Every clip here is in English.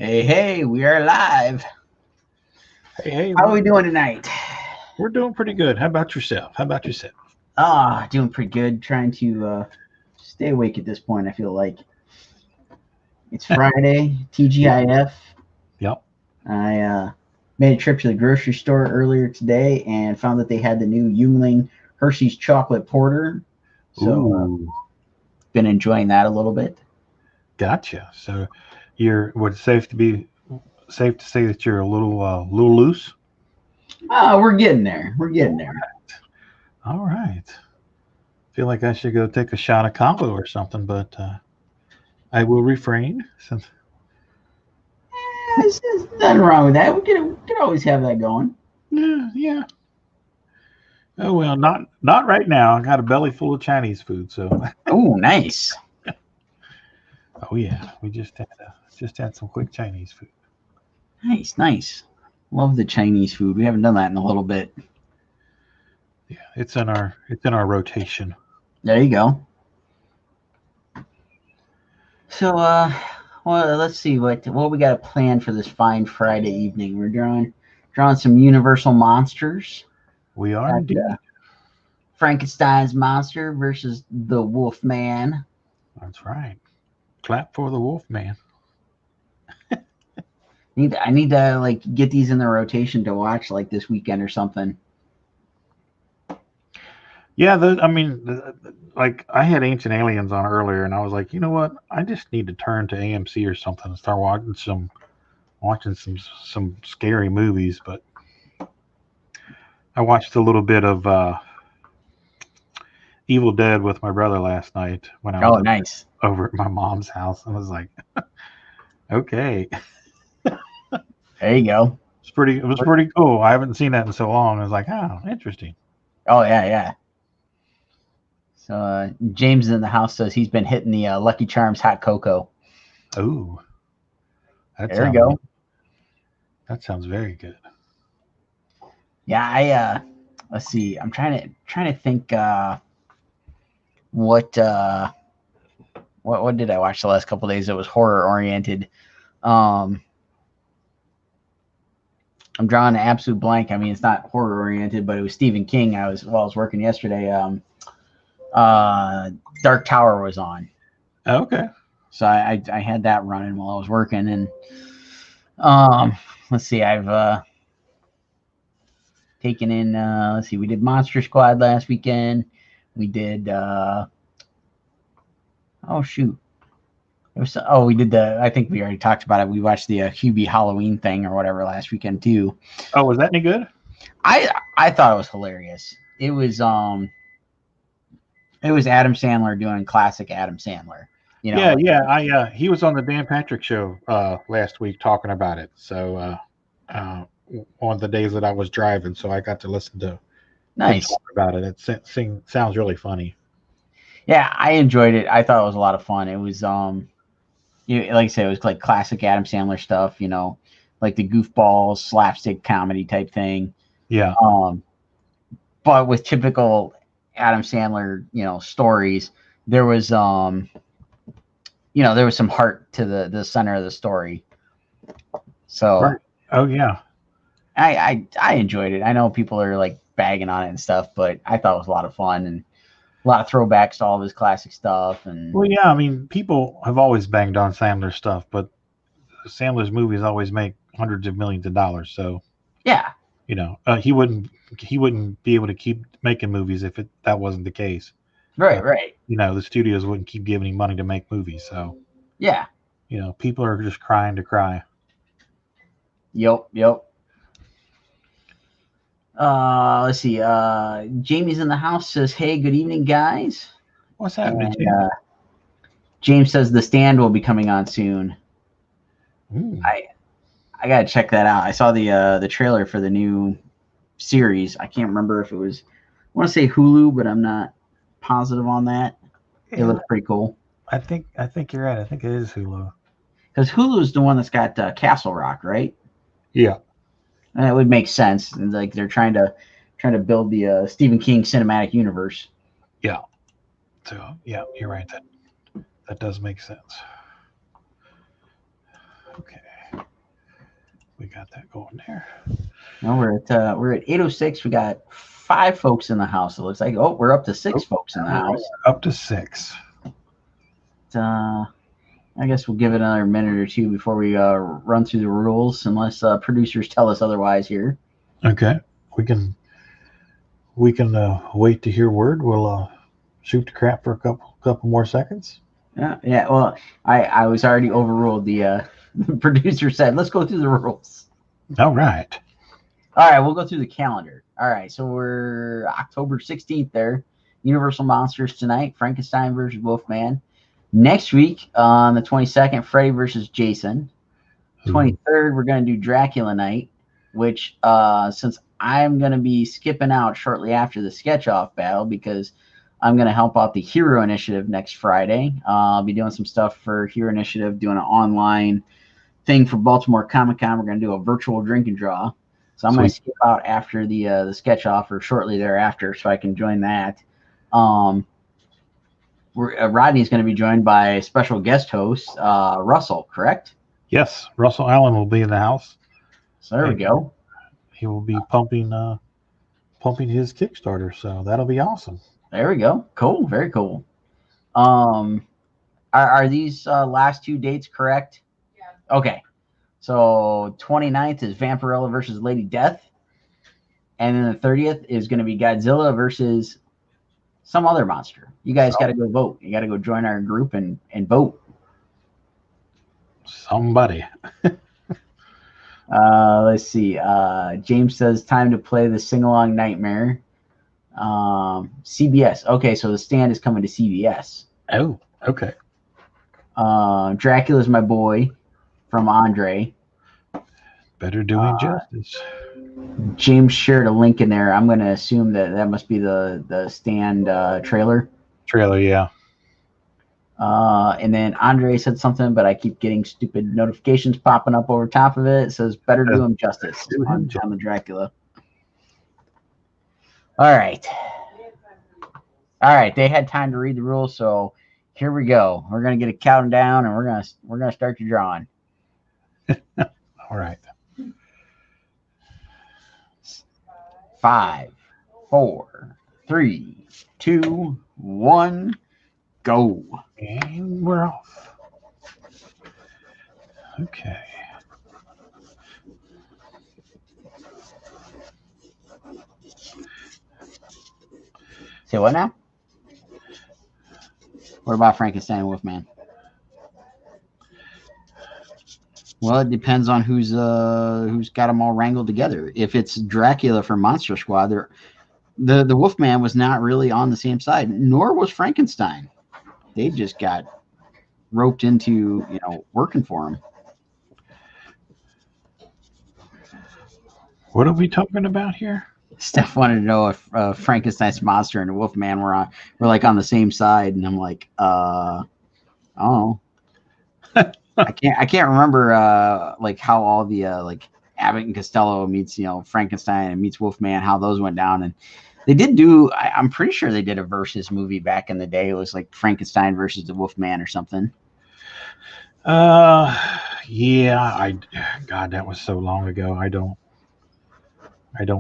Hey, hey, we are live. Hey, How are we doing tonight? we're doing pretty good. How about yourself? Doing pretty good. Trying to stay awake at this point, I feel like. It's Friday, TGIF. Yep. I made a trip to the grocery store earlier today and found that they had the new Yuengling Hershey's Chocolate Porter. So, Ooh, been enjoying that a little bit. gotcha. So, would it safe to say that you're a little loose? We're getting there. We're getting there. All right. Feel like I should go take a shot of combo or something, but I will refrain. Since There's nothing wrong with that. We can always have that going. yeah. Oh well, not right now. I got a belly full of Chinese food, so Oh, nice. oh yeah, we just had some quick Chinese food. Nice. Love the Chinese food. We haven't done that in a little bit. Yeah, it's in our rotation. There you go. So, well, let's see what we got planned for this fine Friday evening. We're drawing some Universal monsters. We are Got, indeed. Frankenstein's monster versus the Wolfman. That's right. Clap for the Wolfman. I need to like get these in the rotation to watch like this weekend or something. Yeah, like I had Ancient Aliens on earlier, and I was like, you know what? I just need to turn to AMC or something and start watching some scary movies. But I watched a little bit of Evil Dead with my brother last night when I Oh, was nice. over at my mom's house. I was like, okay, There you go. it was pretty cool. I haven't seen that in so long. I was like, oh, interesting. Oh yeah. So James in the house says he's been hitting the Lucky Charms hot cocoa. Oh, that There we sounds go. that sounds very good. Yeah, I let's see. I'm trying to think what what did I watch the last couple of days that was horror oriented. Um I'm drawing an absolute blank. I mean, it's not horror oriented, but it was Stephen King. I was working yesterday. Dark Tower was on, Okay. so I had that running while I was working. And um let's see, I've taken in let's see, we did Monster Squad last weekend. We did oh shoot, we did I think we already talked about it. We watched the Hubie Halloween thing or whatever last weekend too. Oh, was that any good? I thought it was hilarious. It was Adam Sandler doing classic Adam Sandler. You know, Yeah, like, yeah. He was on the Dan Patrick show last week talking about it. So one of the days that I was driving, so I got to listen to him nice. talk about it. Sounds really funny. Yeah, I enjoyed it. I thought it was a lot of fun. It was like I said, it was like classic Adam Sandler stuff. You know, like the goofballs, slapstick comedy type thing. Yeah, Um, but with typical Adam Sandler, stories, there was there was some heart to the center of the story. So right. Oh yeah, I enjoyed it. I know people are like bagging on it and stuff, but I thought it was a lot of fun and a lot of throwbacks to all of his classic stuff. And well yeah. I mean, people have always banged on Sandler stuff, but Sandler's movies always make hundreds of millions of dollars. So yeah, he wouldn't be able to keep making movies if that wasn't the case. Uh, right, the studios wouldn't keep giving him money to make movies. So yeah, people are just crying to cry. yep. Let's see. Jamie's in the house, says, "Hey, good evening, guys." What's happening, And Jamie? James says the stand will be coming on soon. Ooh. I gotta check that out. I saw the trailer for the new series. I can't remember if it was. I want to say Hulu, but I'm not positive on that. It Yeah, looks pretty cool I think you're right. I think it is Hulu. because Hulu is the one that's got Castle Rock, right? Yeah, And it would make sense. And like they're trying to build the Stephen King cinematic universe. yeah. So yeah, you're right. That does make sense. Okay. We got that going there. No, we're at 8:06. We got 5 folks in the house. It looks like. Oh, we're up to 6 folks in the house. Up to 6. I guess we'll give it another minute or two before we run through the rules, unless producers tell us otherwise here. Okay, we can wait to hear word. We'll shoot the crap for a couple more seconds. Yeah. Well, I was already overruled. The producer said, "Let's go through the rules." All right. All right, we'll go through the calendar. All right, so we're October 16th there. Universal Monsters tonight, Frankenstein versus Wolfman. Next week, on the 22nd, Freddy versus Jason. 23rd, we're going to do Dracula night, which since I'm going to be skipping out shortly after the sketch-off battle because I'm going to help out the Hero Initiative next Friday. I'll be doing some stuff for Hero Initiative, doing an online thing for Baltimore Comic-Con. We're going to do a virtual drink and draw. So I'm going to skip out after the sketch-off or shortly thereafter so I can join that. Rodney's going to be joined by a special guest host, Russell, correct? Yes, Russell Allen will be in the house. So there we go. He will be pumping his Kickstarter, so that'll be awesome. There we go. Cool. Very cool. Are these last 2 dates correct? Yeah. Okay. So 29th is Vampirella versus Lady Death. And then the 30th is going to be Godzilla versus some other monster. You guys got to go vote. You got to go join our group and vote. Somebody. Let's see. James says time to play the sing-along Nightmare. CBS. Okay, so the stand is coming to CBS. Oh, okay. Dracula's my boy from Andre. Better doing justice. James shared a link in there. I'm going to assume that must be the stand trailer. Trailer, yeah. And then Andre said something, but I keep getting stupid notifications popping up over top of it. It says, better do him justice on the Dracula. All right. They had time to read the rules, so here we go. We're going to get a countdown, and we're going to start the drawing. All right. 5, 4, 3, 2, 1, go. And we're off. Okay. Say what now? What about Frankenstein and Wolfman? Well, it depends on who's got them all wrangled together. If it's Dracula from Monster Squad, the Wolfman was not really on the same side, nor was Frankenstein. They just got roped into, working for him. What are we talking about here? Steph wanted to know if Frankenstein's monster and the Wolfman were like on the same side, and I'm like, oh. I can't remember like how all the like Abbott and Costello meets Frankenstein and meets Wolfman, how those went down. And they did do, I'm pretty sure they did a versus movie back in the day. It was like Frankenstein versus the Wolfman or something. Yeah, God, that was so long ago. I don't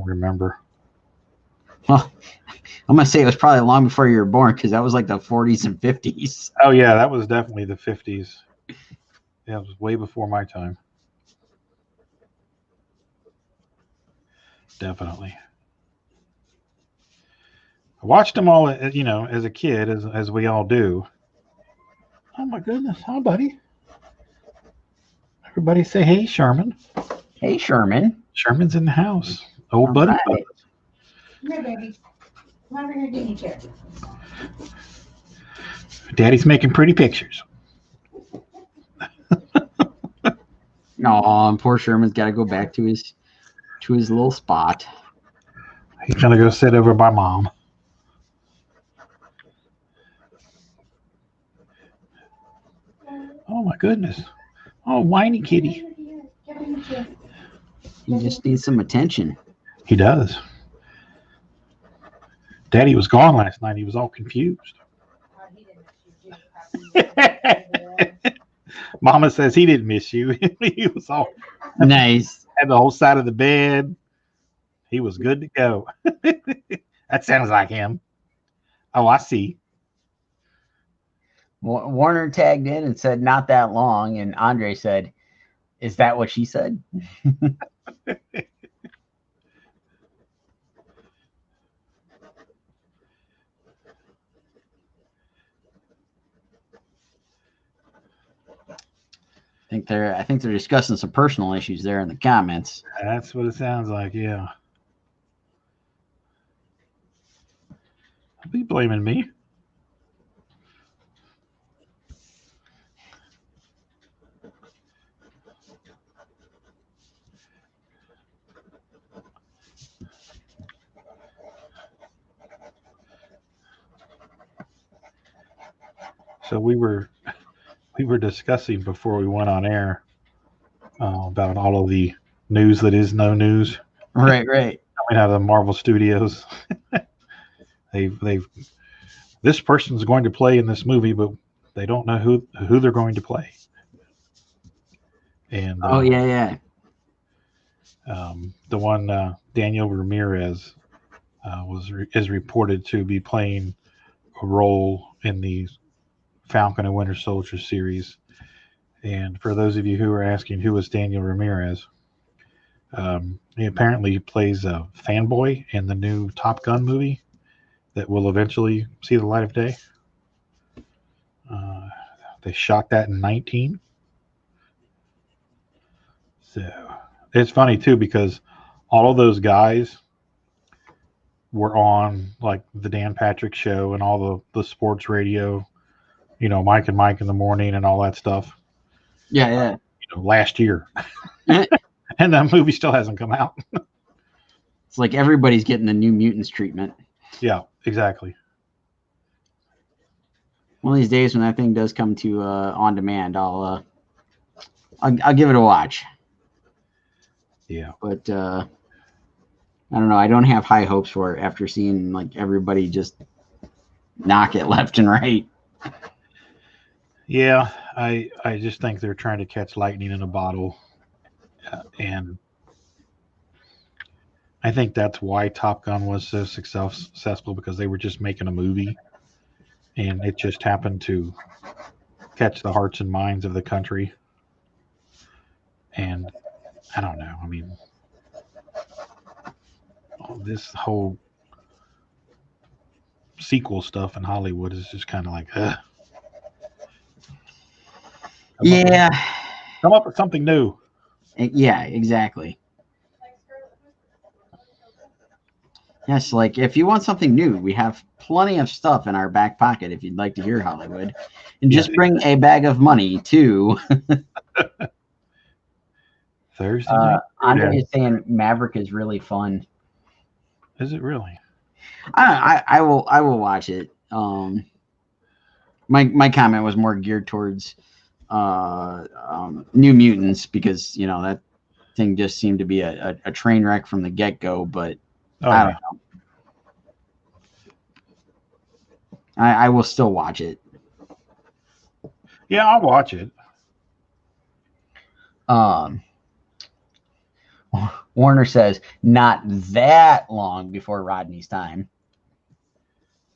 remember. Well, I'm gonna say it was probably long before you were born because that was like the 40s and 50s. Oh yeah, that was definitely the 50s. Yeah, it was way before my time. Definitely. I watched them all, as a kid, as we all do. Oh my goodness. Hi, buddy. Everybody say, hey, Sherman. Hey, Sherman. Sherman's in the house. Old buddy. Right. Come here, baby. Come over here, Dingy chair. Daddy's making pretty pictures. No, poor Sherman's got to go back to his little spot. He's gonna go sit over by Mom. Oh my goodness! Oh, whiny kitty. He just needs some attention. He does. Daddy was gone last night. He was all confused. Mama says he didn't miss you. He was all nice. Had the whole side of the bed. He was good to go. That sounds like him. Oh, I see. Warner tagged in and said, not that long. And Andre said, is that what she said? I think they're discussing some personal issues there in the comments. That's what it sounds like, yeah. Be blaming me. So we were discussing before we went on air about all of the news that is no news. Right. Coming out of the Marvel Studios. they've this person's going to play in this movie, but they don't know who they're going to play. And the one Daniel Ramirez is reported to be playing a role in the Falcon and Winter Soldier series. And for those of you who are asking who is Daniel Ramirez, he apparently plays a fanboy in the new Top Gun movie that will eventually see the light of day. They shot that in 2019. So it's funny too, because all of those guys were on like the Dan Patrick Show and all the sports radio, Mike and Mike in the morning and all that stuff. Yeah. Last year. And that movie still hasn't come out. It's like everybody's getting the New Mutants treatment. Yeah, exactly. One of these days when that thing does come to on demand, I'll give it a watch. Yeah. But I don't know. I don't have high hopes for it after seeing like everybody just knock it left and right. Yeah, I just think they're trying to catch lightning in a bottle. And I think that's why Top Gun was so successful, because they were just making a movie. And it just happened to catch the hearts and minds of the country. And I don't know. I mean, this whole sequel stuff in Hollywood is just kind of like, ugh. Come up with something new. Yeah, exactly. Yes, like if you want something new, we have plenty of stuff in our back pocket if you'd like to hear Hollywood. And just bring a bag of money to Thursday night. Andre is saying Maverick is really fun. Is it really? I will watch it. My comment was more geared towards New Mutants, because that thing just seemed to be a train wreck from the get-go, but I don't know. I will still watch it. Yeah, I'll watch it. Warner says not that long before Rodney's time.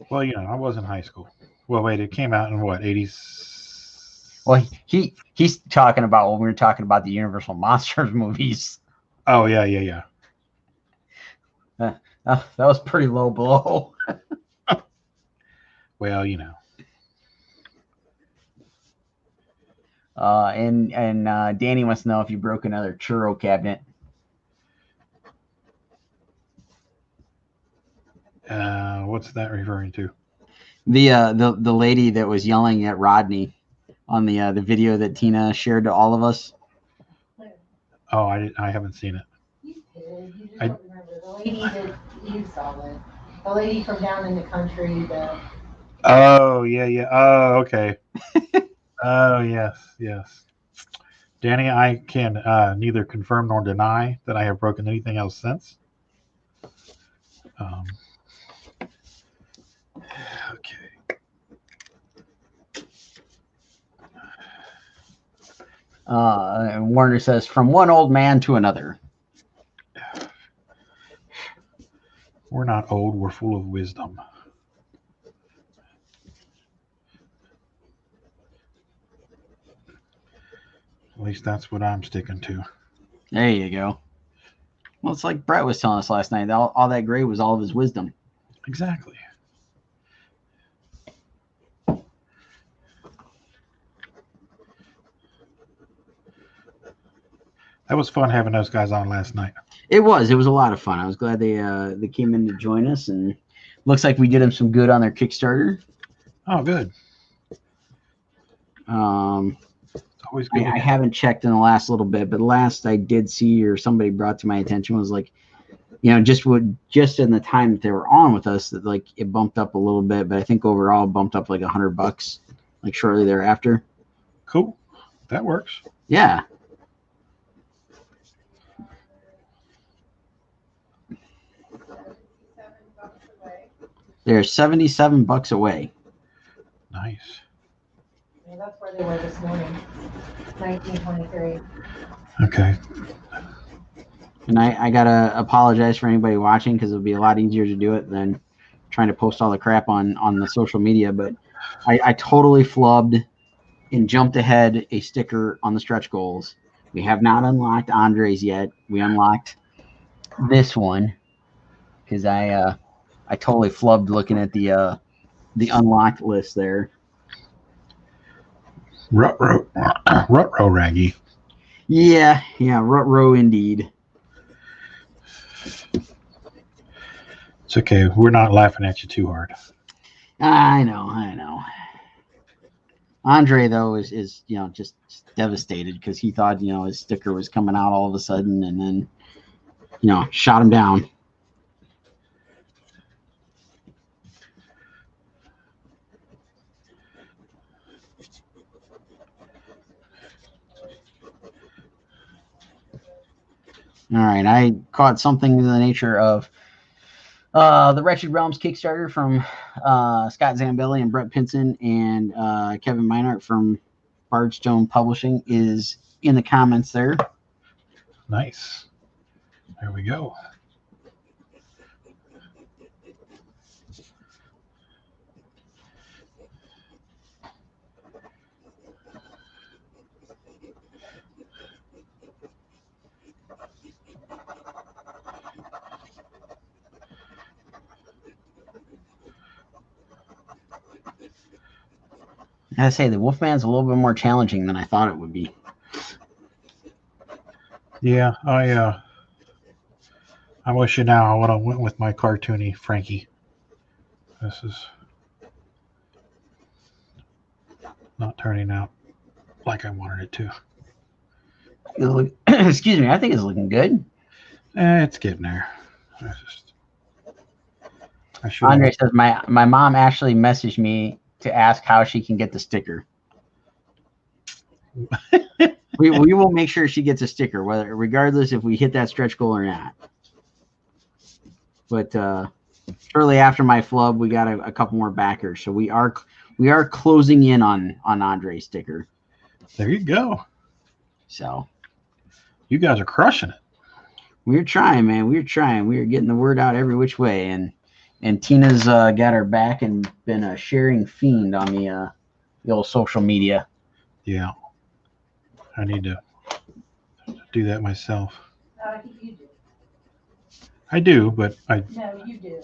Well, I was in high school. Well, wait, it came out in what, 80s? Well, he's talking about when we were talking about the Universal Monsters movies. Oh, yeah. That was pretty low blow. Well, And Danny wants to know if you broke another churro cabinet. What's that referring to? The lady that was yelling at Rodney on the video that Tina shared to all of us. Oh, I haven't seen it. You did. You just don't remember. The lady that you saw it. The lady from down in the country. Oh, yeah. Oh, okay. Oh, yes. Danny, I can neither confirm nor deny that I have broken anything else since. Okay. Warner says, from one old man to another. We're not old. We're full of wisdom. At least that's what I'm sticking to. There you go. Well, it's like Brett was telling us last night. All that gray was all of his wisdom. Exactly. That was fun having those guys on last night. It was a lot of fun. I was glad they came in to join us, and looks like we did them some good on their Kickstarter. Oh, good. It's always good. I haven't checked in the last little bit, but last I did see, or somebody brought to my attention, was like, just in the time that they were on with us, that like it bumped up a little bit, but I think overall it bumped up like $100, like shortly thereafter. Cool. That works. Yeah. They're $77 away. Nice. Yeah, that's where they were this morning. 1923. Okay. And I gotta apologize for anybody watching, because it'll be a lot easier to do it than trying to post all the crap on the social media. But I totally flubbed and jumped ahead a sticker on the stretch goals. We have not unlocked Andre's yet. We unlocked this one because I totally flubbed looking at the unlocked list there. Rut-row Raggy. Yeah, rut-row indeed. It's okay. We're not laughing at you too hard. I know. Andre though is just devastated because he thought his sticker was coming out all of a sudden, and then shot him down. All right, I caught something in the nature of the Wretched Realms Kickstarter from Scott Zambelli and Brett Pinson and Kevin Meinert from Bardstone Publishing is in the comments there. Nice. There we go. I gotta say, the Wolfman's a little bit more challenging than I thought it would be. Yeah, I wish you now I would have went with my cartoony Frankie. This is not turning out like I wanted it to. Excuse me, I think it's looking good. It's getting there. Andre says my mom actually messaged me to ask how she can get the sticker. we will make sure she gets a sticker, regardless if we hit that stretch goal or not. But shortly after my flub, we got a couple more backers, so we are closing in on Andre's sticker. There you go. So you guys are crushing it. We're trying, man. We're trying. We are getting the word out every which way, and Tina's got our back and been a sharing fiend on the old social media. Yeah, I need to do that myself. I think you do. I do, but I. No, you do.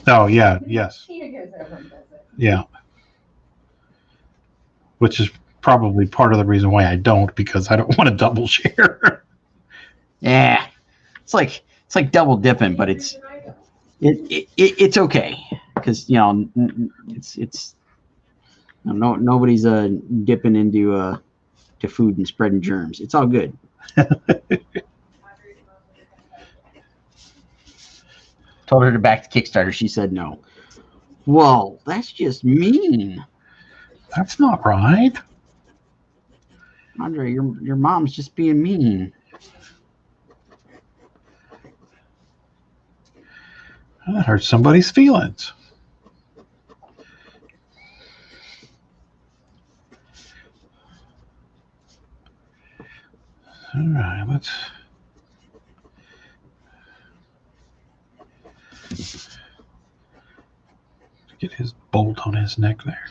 Oh yeah, yes. Tina goes over and does it. Yeah. Which is probably part of the reason why I don't, because I don't want to double share. Yeah, it's like double dipping, but it's okay because it's nobody's dipping into to food and spreading germs. It's all good. Told her to back the Kickstarter. She said no. Well, that's just mean. That's not right. Andre, your mom's just being mean. That hurt somebody's feelings. All right, let's. Get his bolt on his neck there.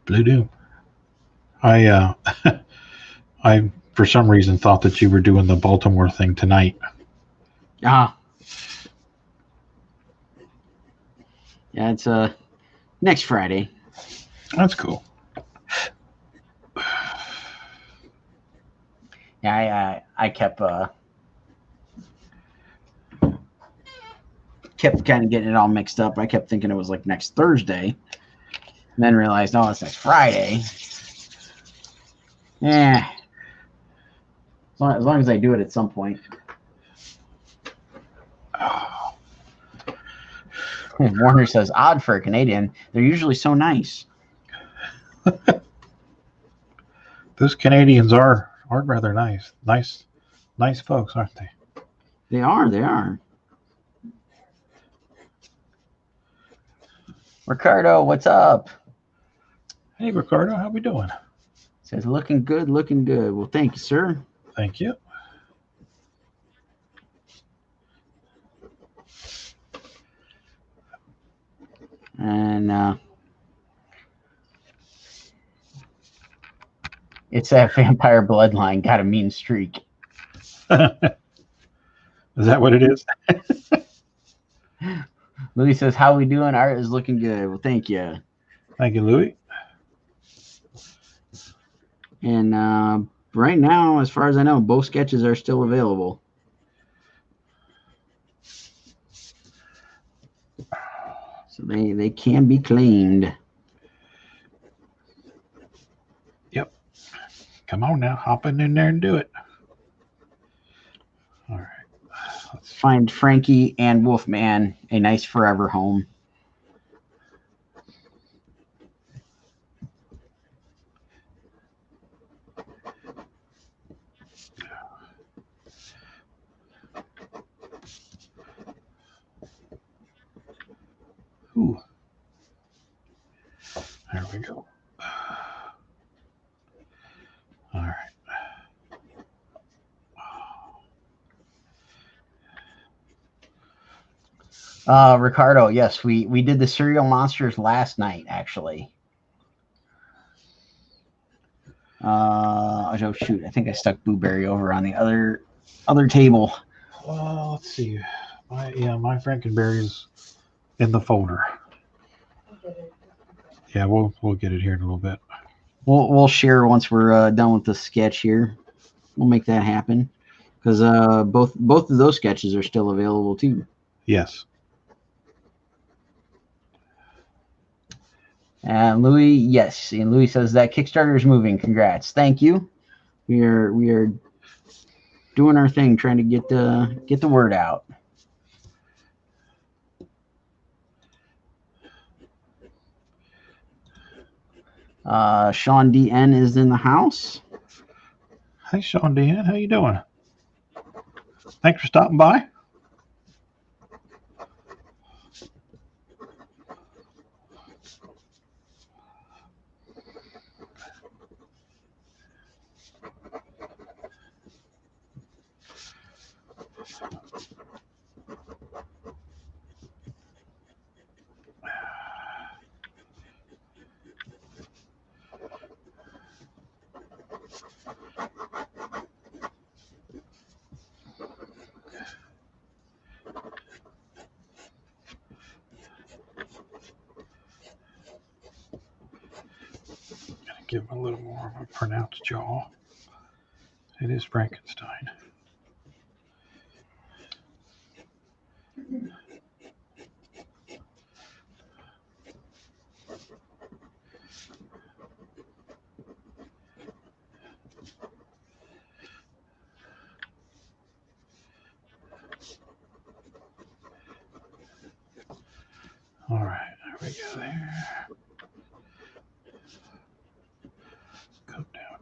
Blue Doom. I I for some reason thought that you were doing the Baltimore thing tonight. Ah. Yeah, it's next Friday. That's cool. Yeah, I kept kind of getting it all mixed up. I kept thinking it was like next Thursday, and then realized, no, it's next Friday. Yeah, as long as I do it at some point. Warner says, odd for a Canadian. They're usually so nice. Those Canadians are rather nice. Nice folks, aren't they? They are. Ricardo, what's up? Hey, Ricardo, how we doing? Says, looking good. Well, thank you, sir. Thank you. And it's that vampire bloodline. Got a mean streak. Is that what it is? Louis says, how we doing? Art is looking good. Well, thank you. Thank you, Louis. And right now, as far as I know, both sketches are still available. So they can be claimed. Yep. Come on now, hop in there and do it. All right. Let's find Frankie and Wolfman a nice forever home. Ooh. There we go. All right. Ricardo, yes, we did the cereal monsters last night, actually. Oh shoot, I think I stuck Blueberry over on the other table. Let's see. My Frankenberry's in the folder. Yeah, we'll get it here in a little bit. We'll share once we're done with the sketch here. We'll make that happen because both of those sketches are still available too. Yes. And Louis, yes, and Louis says that Kickstarter is moving. Congrats, thank you. We are doing our thing, trying to get the word out. Sean DN is in the house. Hey, Sean DN, how you doing? Thanks for stopping by. Give him a little more of a pronounced jaw. It is Frankenstein. All right, there we go there. Come down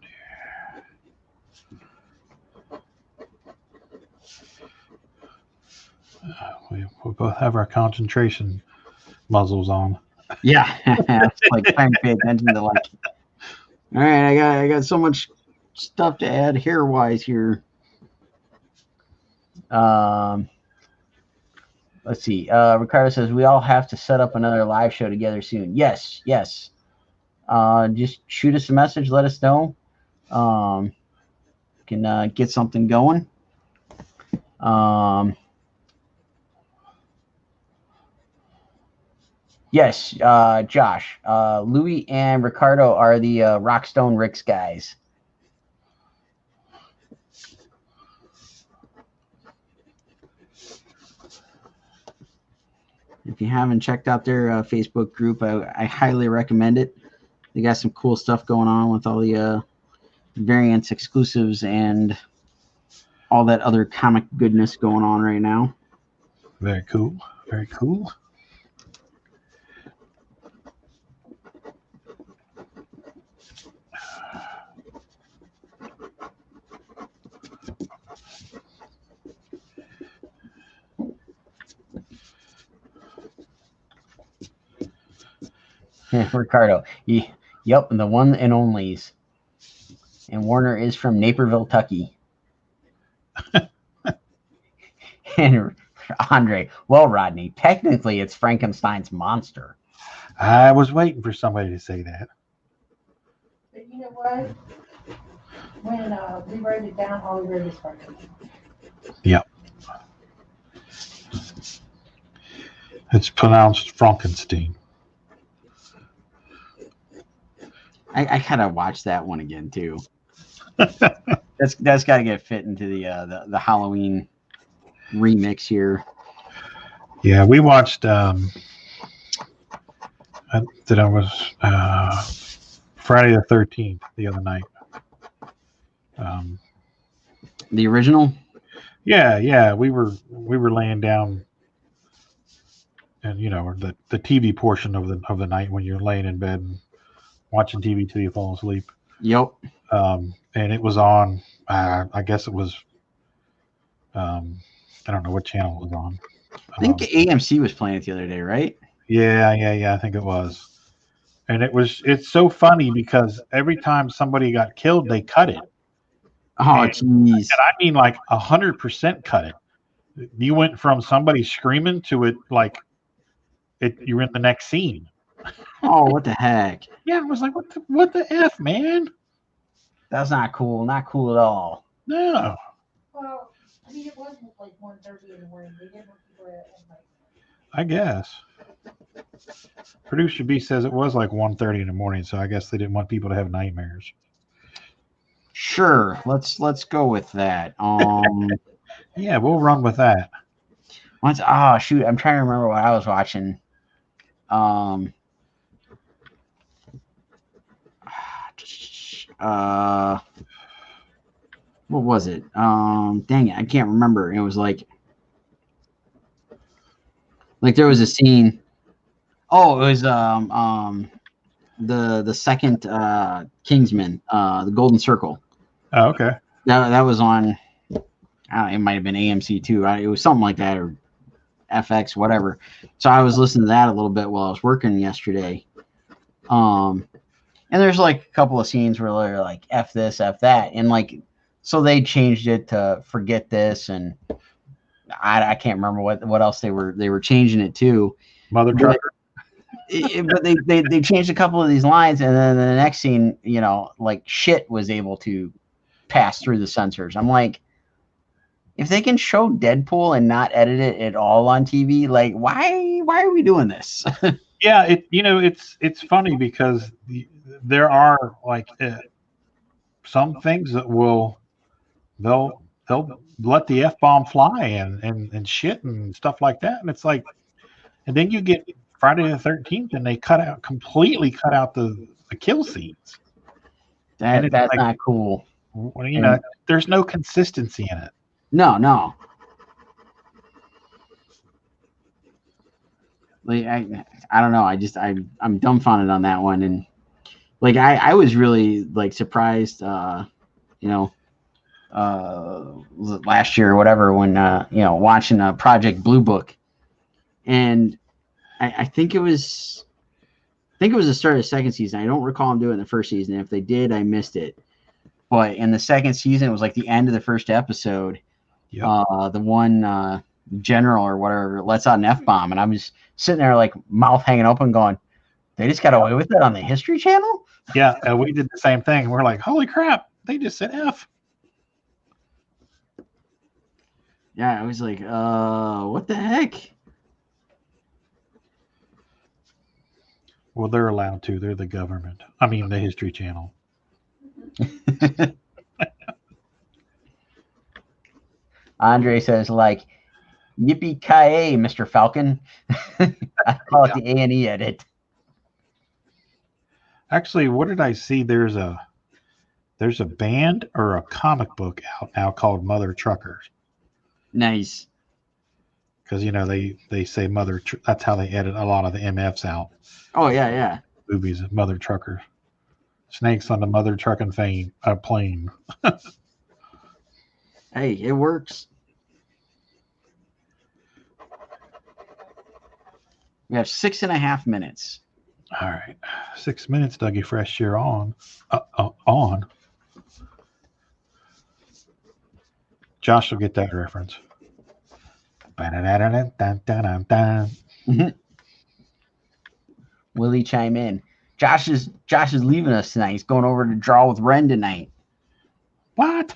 here. We both have our concentration muzzles on. Yeah, like trying to pay attention to like. All right, I got so much stuff to add hair wise here. Let's see. Ricardo says we all have to set up another live show together soon. Yes. Just shoot us a message. Let us know. Can get something going. Yes, Josh. Louis and Ricardo are the Rockstone Ricks guys. If you haven't checked out their Facebook group, I highly recommend it. They got some cool stuff going on with all the variants, exclusives, and all that other comic goodness going on right now. Very cool. Very cool. Ricardo. Yep, the one and onlys. And Warner is from Naperville, Kentucky. And Andre, well, Rodney, technically it's Frankenstein's monster. I was waiting for somebody to say that. But you know what? When we wrote it down, all we wrote is Frankenstein. Yep. It's pronounced Frankenstein. I gotta watch that one again too. That's got to get fit into the Halloween remix here. Yeah, we watched. That was Friday the 13th the other night. The original. Yeah, we were laying down, and the TV portion of the night when you're laying in bed and watching TV till you fall asleep. Yep. And it was on. I guess it was. I don't know what channel it was on. I think AMC was playing it the other day, right? Yeah. I think it was. And it's so funny because every time somebody got killed, they cut it. Oh, jeez. And I mean, like 100% cut it. You went from somebody screaming to it like you're in the next scene. Oh, what the heck? Yeah, it was like, what the F, man? That's not cool. Not cool at all. No. Well, I mean, it wasn't like 1:30 in the morning. They didn't want people at night. I guess. Producer B says it was like 1:30 in the morning, so I guess they didn't want people to have nightmares. Sure. Let's go with that. Yeah, we'll run with that. Shoot, I'm trying to remember what I was watching. What was it? Dang it, I can't remember. It was like there was a scene. Oh, it was the second Kingsman, the Golden Circle. Oh, okay. That was on. I don't know, it might have been AMC too. It was something like that, or FX, whatever. So I was listening to that a little bit while I was working yesterday. And there's like a couple of scenes where they're like F this, F that, and like so they changed it to forget this, and I can't remember what else they were changing it to. Mother trucker. But they changed a couple of these lines, and then the next scene, like shit was able to pass through the sensors. I'm like, if they can show Deadpool and not edit it at all on TV, like why are we doing this? Yeah, it's funny because there are like some things that they'll let the F-bomb fly and shit and stuff like that, and it's like, and then you get Friday the 13th and they completely cut out the kill scenes. That's like, not cool. There's no consistency in it. No. Like I don't know. I'm dumbfounded on that one, and like I was really like surprised. Last year or whatever when watching Project Blue Book, and I think it was the start of the second season. I don't recall them doing it in the first season. If they did, I missed it. But in the second season, it was like the end of the first episode, Yep. The one general or whatever lets out an F-bomb, and I'm just sitting there like mouth hanging open going, they just got away with it on the History Channel? Yeah, we did the same thing. We're like, holy crap, they just said F. Yeah, I was like, what the heck? Well, they're allowed to. They're the government. I mean, the History Channel. Andre says, like, yippee-ki-yay, Mr. Falcon. I call it the A&E edit. Actually, what did I see? There's a band or a comic book out now called Mother Truckers. Nice. Because, you know, they say Mother. That's how they edit a lot of the MFs out. Oh, yeah. Movies, Mother Truckers. Snakes on the Mother Trucking plane. Hey, it works. We have 6.5 minutes. All right. 6 minutes, Dougie Fresh, you're on. On. Josh will get that reference. Will he chime in? Josh is leaving us tonight. He's going over to draw with Ren tonight. What?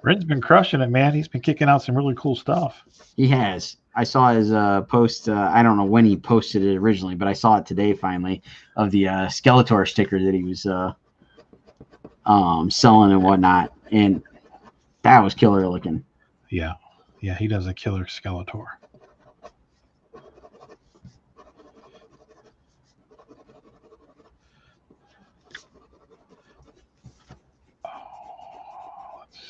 Ren's been crushing it, man. He's been kicking out some really cool stuff. He has. I saw his post. I don't know when he posted it originally, but I saw it today finally of the Skeletor sticker that he was selling and whatnot, and that was killer looking. Yeah, he does a killer Skeletor. Oh, let's see.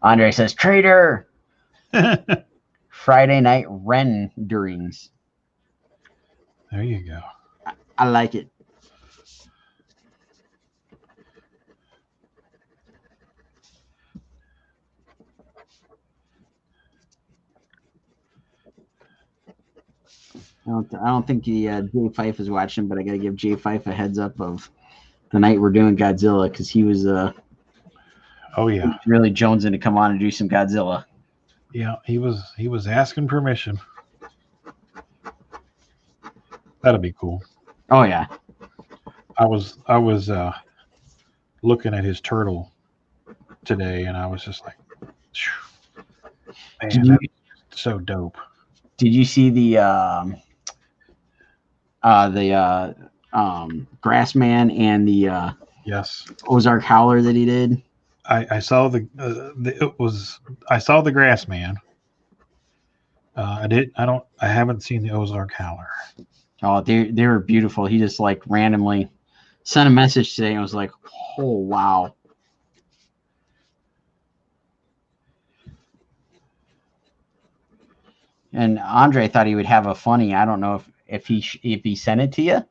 Andre says, traitor. Friday night renderings. There you go. I like it. I don't think Jay Fife is watching, but I got to give Jay Fife a heads up of the night we're doing Godzilla, because he was really jonesing to come on and do some Godzilla. Yeah, he was asking permission. That'd be cool. Oh yeah. I was looking at his turtle today, and I was just like, man, that's so dope. Did you see the Grassman and the yes Ozark Howler that he did? I saw the Grassman. I haven't seen the Ozark Howler. Oh, they were beautiful. He just like randomly sent a message today and was like, oh wow. And Andre thought he would have a funny. I don't know if he sent it to you,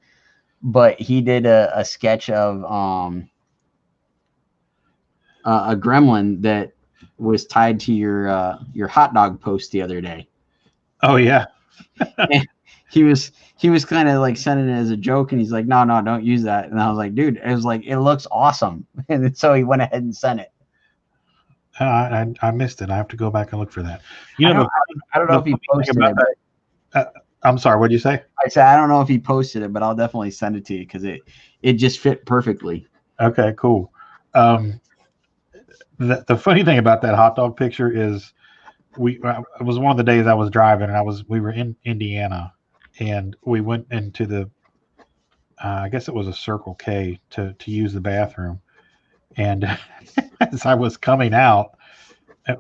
but he did a sketch of a gremlin that was tied to your hot dog post the other day. Oh yeah. he was kind of like sending it as a joke, and he's like, no, don't use that. And I was like, dude, it was like, it looks awesome. And so he went ahead and sent it. I missed it. I have to go back and look for that. I don't know if he posted it. I'm sorry. What'd you say? I said I don't know if he posted it, but I'll definitely send it to you because it just fit perfectly. Okay, cool. The funny thing about that hot dog picture is it was one of the days I was driving, and we were in Indiana, and we went into the I guess it was a Circle K to use the bathroom. And as I was coming out,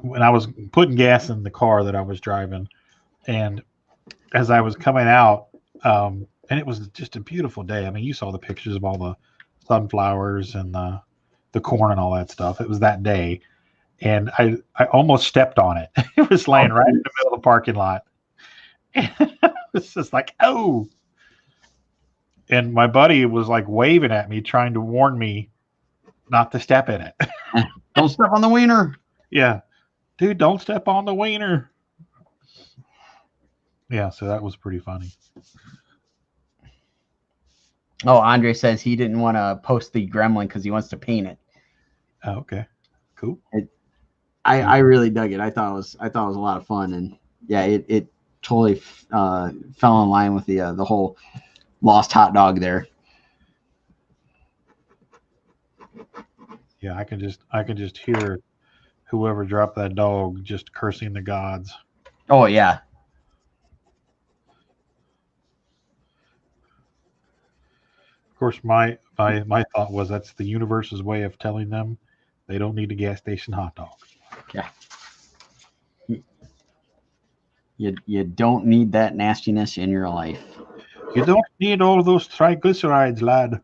when I was putting gas in the car that I was driving, and as I was coming out, and it was just a beautiful day. I mean, you saw the pictures of all the sunflowers and the corn and all that stuff. It was that day, and I almost stepped on it. It was laying right in the middle of the parking lot. And it was just like, oh. And my buddy was like waving at me, trying to warn me not to step in it. Don't step on the wiener. Yeah. Dude, don't step on the wiener. Yeah, so that was pretty funny. Oh, Andre says he didn't want to post the gremlin because he wants to paint it. Oh, okay, cool. I really dug it. I thought it was a lot of fun, and yeah, it totally fell in line with the whole lost hot dog there. Yeah, I can just hear whoever dropped that dog just cursing the gods. Oh yeah. Of course, my thought was that's the universe's way of telling them they don't need a gas station hot dog. Yeah. You don't need that nastiness in your life. You don't need all those triglycerides, lad.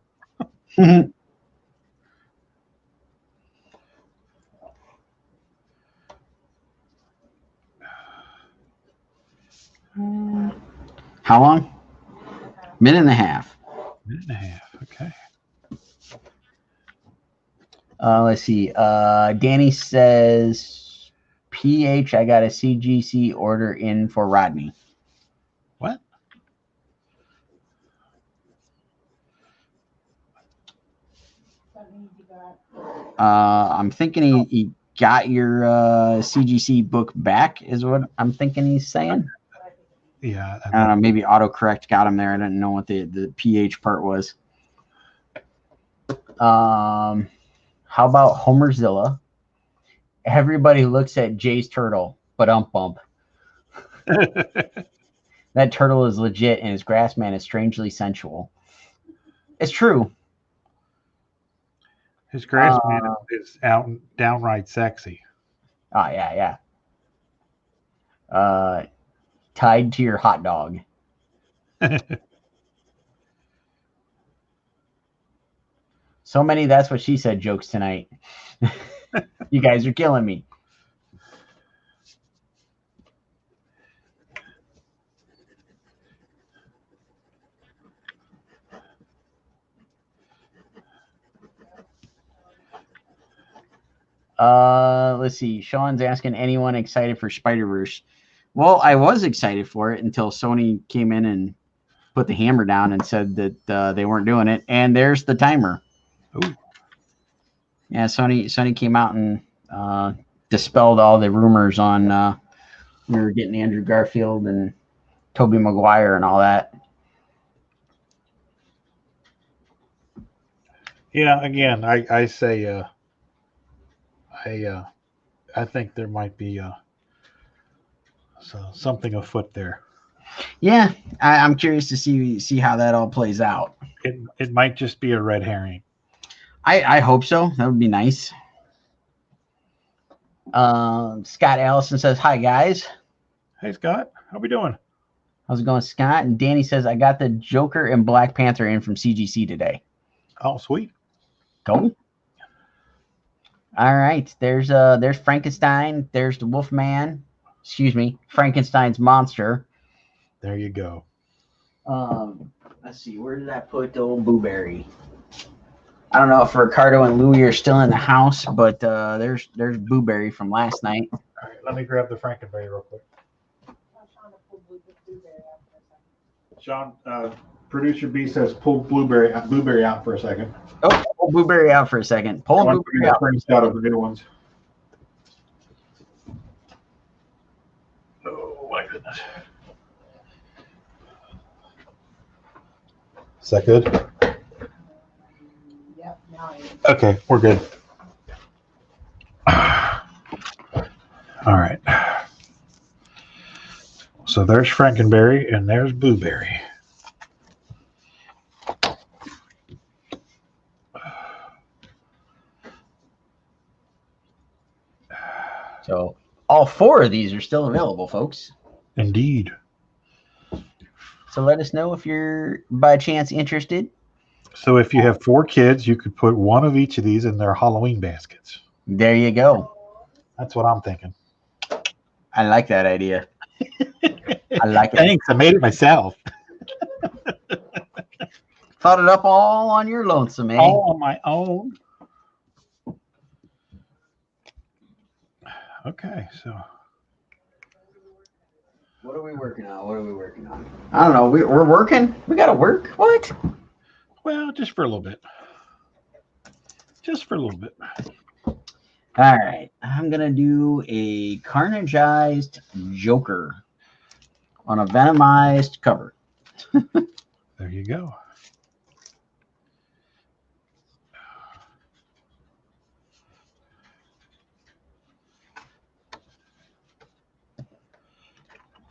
How long? Minute and a half. Minute and a half. Okay. Let's see. Danny says, PH, I got a CGC order in for Rodney. What? That means you got. I'm thinking he got your CGC book back, is what I'm thinking he's saying. Yeah. I don't know, maybe autocorrect got him there. I didn't know what the PH part was. How about Homerzilla? Everybody looks at Jay's turtle, but bump. That turtle is legit, and his grass man is strangely sensual. It's true. His grass man is out downright sexy. Oh yeah. Tied to your hot dog. So many that's what she said jokes tonight. You guys are killing me. Let's see. Sean's asking anyone excited for Spider-Verse. Well, I was excited for it until Sony came in and put the hammer down and said that they weren't doing it. And there's the timer. Ooh. Yeah, Sony came out and dispelled all the rumors on we were getting Andrew Garfield and Tobey Maguire and all that. Yeah, again, I say I think there might be something afoot there. Yeah, I'm curious to see how that all plays out. It might just be a red herring. I hope so. That would be nice. Scott Allison says, hi, guys. Hey, Scott. How we doing? How's it going, Scott? And Danny says, I got the Joker and Black Panther in from CGC today. Oh, sweet. Go. All right. There's Frankenstein. There's the Wolfman. Excuse me. Frankenstein's monster. There you go. Let's see. Where did I put the old Blueberry? I don't know if Ricardo and Louie are still in the house, but there's Blueberry from last night. All right, let me grab the Frankenberry real quick. Sean, producer B says pull Blueberry out for a second. Oh, pull Blueberry out for a second. Pull Blueberry out. Out of the new ones. Oh my goodness. Is that good? Yep, now Okay, we're good. All right. So there's Frankenberry and there's Blueberry. So all four of these are still available, folks. Indeed. So let us know if you're by chance interested. So if you have 4 kids, you could put one of each of these in their Halloween baskets. There you go. That's what I'm thinking. I like that idea. I like it. Thanks, I made it myself. Thought it up all on your lonesome, eh? All on my own. Okay, so What are we working on? I don't know. We're working. We got to work. What? Well, just for a little bit. All right. I'm going to do a carnageized Joker on a venomized cover. There you go.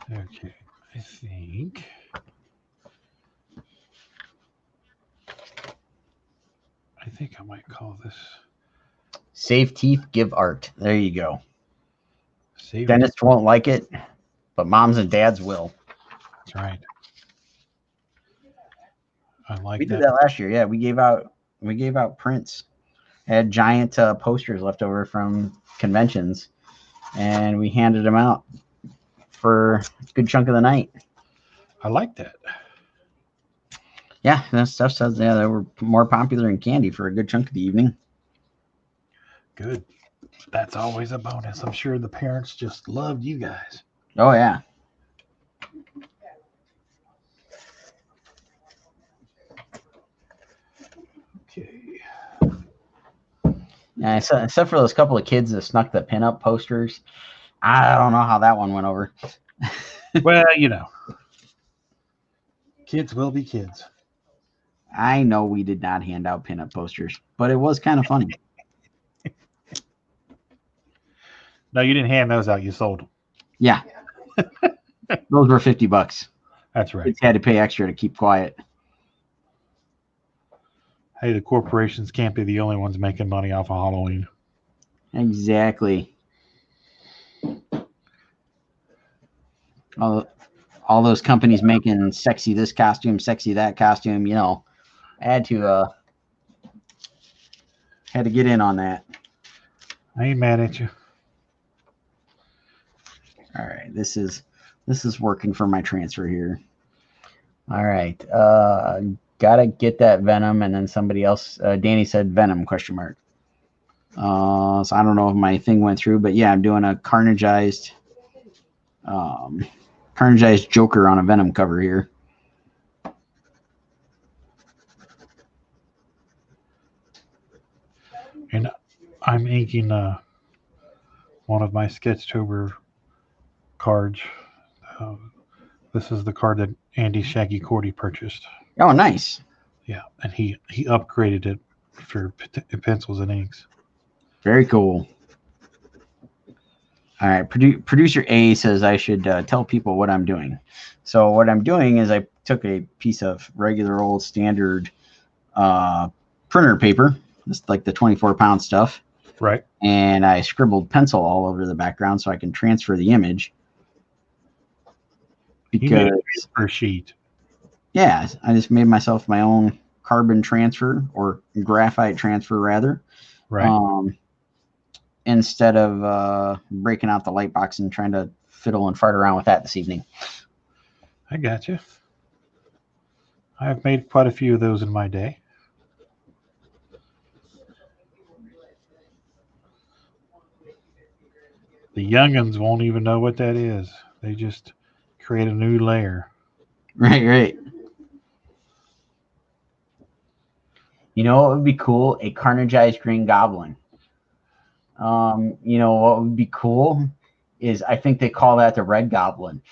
Okay, I think I might call this Save teeth, give art. There you go. Save. Dentists won't like it, but moms and dads will. That's right. I like We that. did that last year. Yeah, we gave out prints. Had giant posters left over from conventions, and we handed them out for a good chunk of the night. I like that. Yeah, that stuff says they were more popular than candy for a good chunk of the evening. Good. That's always a bonus. I'm sure the parents just loved you guys. Oh yeah. Okay. Yeah, except for those couple of kids that snuck the pinup posters. I don't know how that one went over. Well, kids will be kids. I know we did not hand out pinup posters, but it was kind of funny. No, you didn't hand those out. You sold them. Yeah. Those were $50. That's right. Kids had to pay extra to keep quiet. Hey, the corporations can't be the only ones making money off of Halloween. Exactly. All those companies making sexy this costume, sexy that costume, had to get in on that. I ain't mad at you. All right, this is working for my transfer here. All right, gotta get that Venom, and then somebody else. Danny said Venom ? So I don't know if my thing went through, but yeah, I'm doing a carnageized Joker on a Venom cover here. And I'm inking one of my Sketchtober cards. This is the card that Andy Shaggy Cordy purchased. Oh, nice. Yeah, and he upgraded it for pencils and inks. Very cool. All right, producer A says I should tell people what I'm doing. So what I'm doing is I took a piece of regular old standard printer paper, just like the 24-pound stuff. Right. And I scribbled pencil all over the background so I can transfer the image. Because per sheet. Yeah, I just made myself my own carbon transfer, or graphite transfer rather. Right. Instead of breaking out the light box and trying to fiddle and fart around with that this evening. I got you. I've made quite a few of those in my day. The youngins won't even know what that is. They just create a new layer. Right. You know what would be cool? A carnageized Green Goblin. What would be cool is I think they call that the Red Goblin.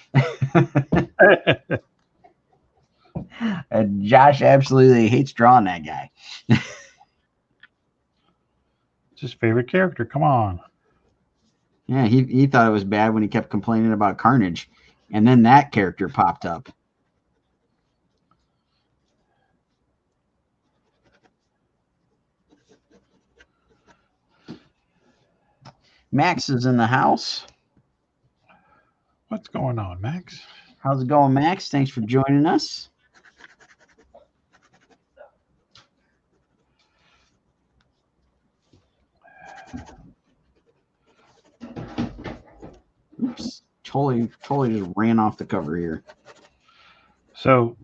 And Josh absolutely hates drawing that guy. It's his favorite character. Come on. Yeah, he thought it was bad when he kept complaining about Carnage. And then that character popped up. Max is in the house. What's going on, Max? How's it going, Max? Thanks for joining us. Oops, totally just ran off the cover here. So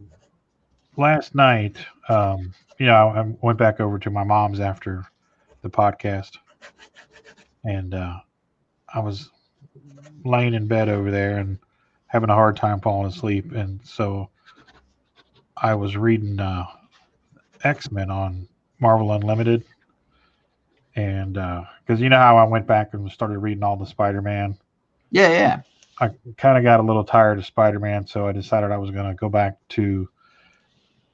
last night, I went back over to my mom's after the podcast, and I was laying in bed over there, and having a hard time falling asleep, and so I was reading X-Men on Marvel Unlimited, and because you know how I went back and started reading all the Spider-Man. Yeah. I kind of got a little tired of Spider-Man, so I decided I was going to go back to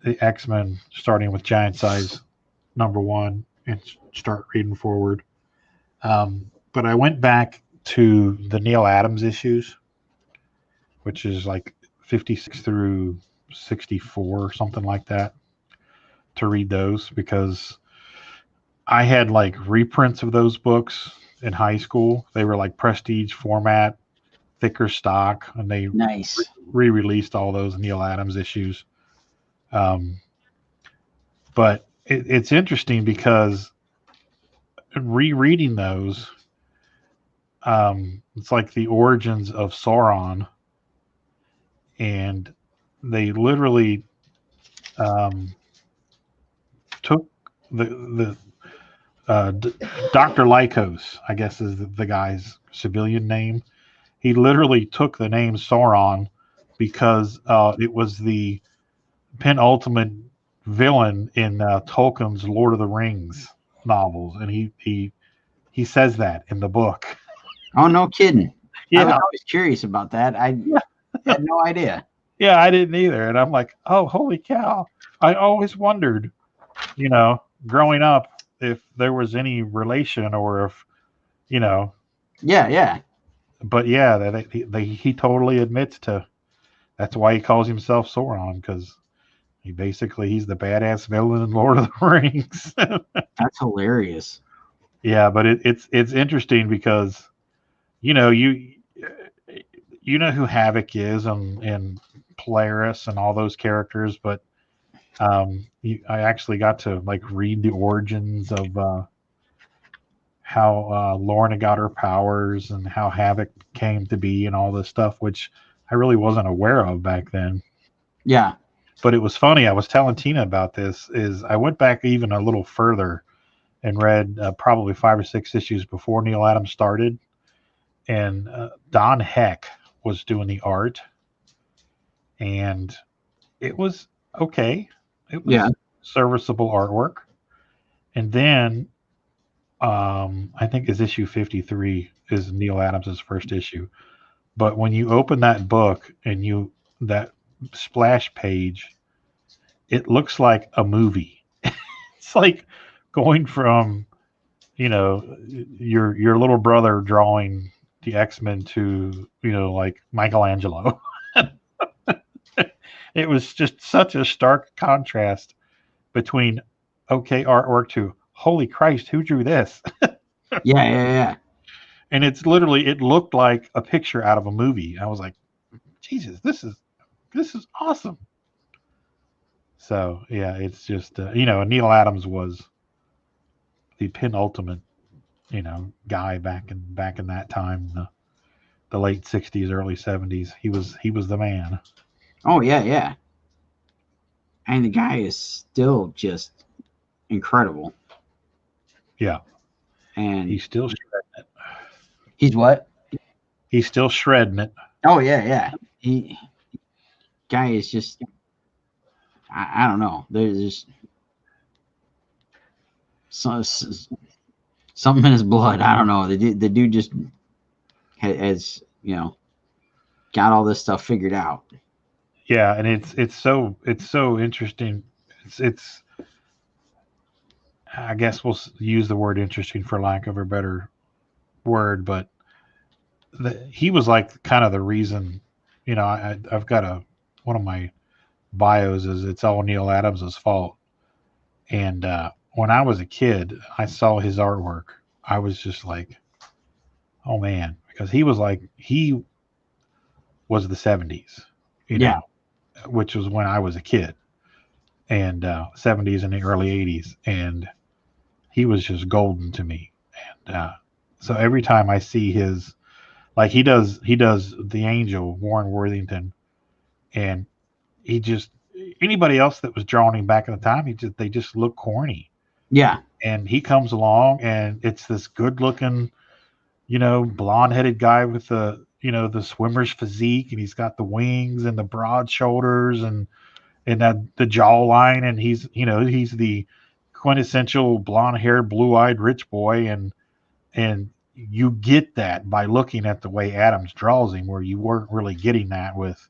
the X-Men, starting with Giant Size #1, and start reading forward. But I went back to the Neil Adams issues, which is like 56 through 64 or something like that, to read those, because I had like reprints of those books in high school. They were like prestige format, thicker stock, and they Nice. re-released all those Neil Adams issues. But it's interesting because rereading those, it's like the origins of Sauron, and they literally took the Dr. Lycos, I guess is the guy's civilian name. He literally took the name Sauron because it was the penultimate villain in Tolkien's Lord of the Rings novels, and he says that in the book. Oh, no kidding. Yeah, I was always curious about that. I had no idea. Yeah, I didn't either, and I'm like, oh, holy cow! I always wondered, growing up, if there was any relation, or if, Yeah. But yeah, he totally admits to. That's why he calls himself Sauron, because he's the badass villain in Lord of the Rings. That's hilarious. Yeah, but it's interesting because, you know who Havoc is, and Polaris and all those characters, but I actually got to like read the origins of how Lorna got her powers and how Havoc came to be and all this stuff, which I really wasn't aware of back then. Yeah. But it was funny. I was telling Tina about this. Is I went back even a little further and read probably 5 or 6 issues before Neil Adams started, and Don Heck was doing the art, and it was okay. It was serviceable artwork. And then I think his issue 53 is Neil Adams' first issue. But when you open that book and that splash page, it looks like a movie. It's like going from, your little brother drawing the X-Men to, like Michelangelo. It was just such a stark contrast between okay artwork to holy Christ, who drew this? Yeah. And it looked like a picture out of a movie. I was like, Jesus, this is awesome. So yeah, it's just Neil Adams was the penultimate, guy back in that time, the late 60s, early 70s. He was the man. Oh yeah. And the guy is still just incredible. Yeah. And he's still shredding it. He's what? He's still shredding it. Oh yeah. Guy is just, I don't know. There's just something in his blood. I don't know. The dude just has got all this stuff figured out. Yeah, and it's so interesting. It's I guess we'll use the word interesting for lack of a better word, but he was like kind of the reason. I've got one of my bios is it's all Neil Adams' fault. And when I was a kid, I saw his artwork. I was just like, oh man, because he was the 70s, which was when I was a kid, and 70s and the early 80s, and he was just golden to me. And so every time I see his, like he does the Angel, Warren Worthington, and anybody else that was drawing him back in the time, they just look corny. Yeah. And he comes along and it's this good looking, blonde headed guy with the the swimmer's physique, and he's got the wings and the broad shoulders and that the jawline, and he's the quintessential blonde-haired, blue-eyed rich boy, and you get that by looking at the way Adams draws him, where you weren't really getting that with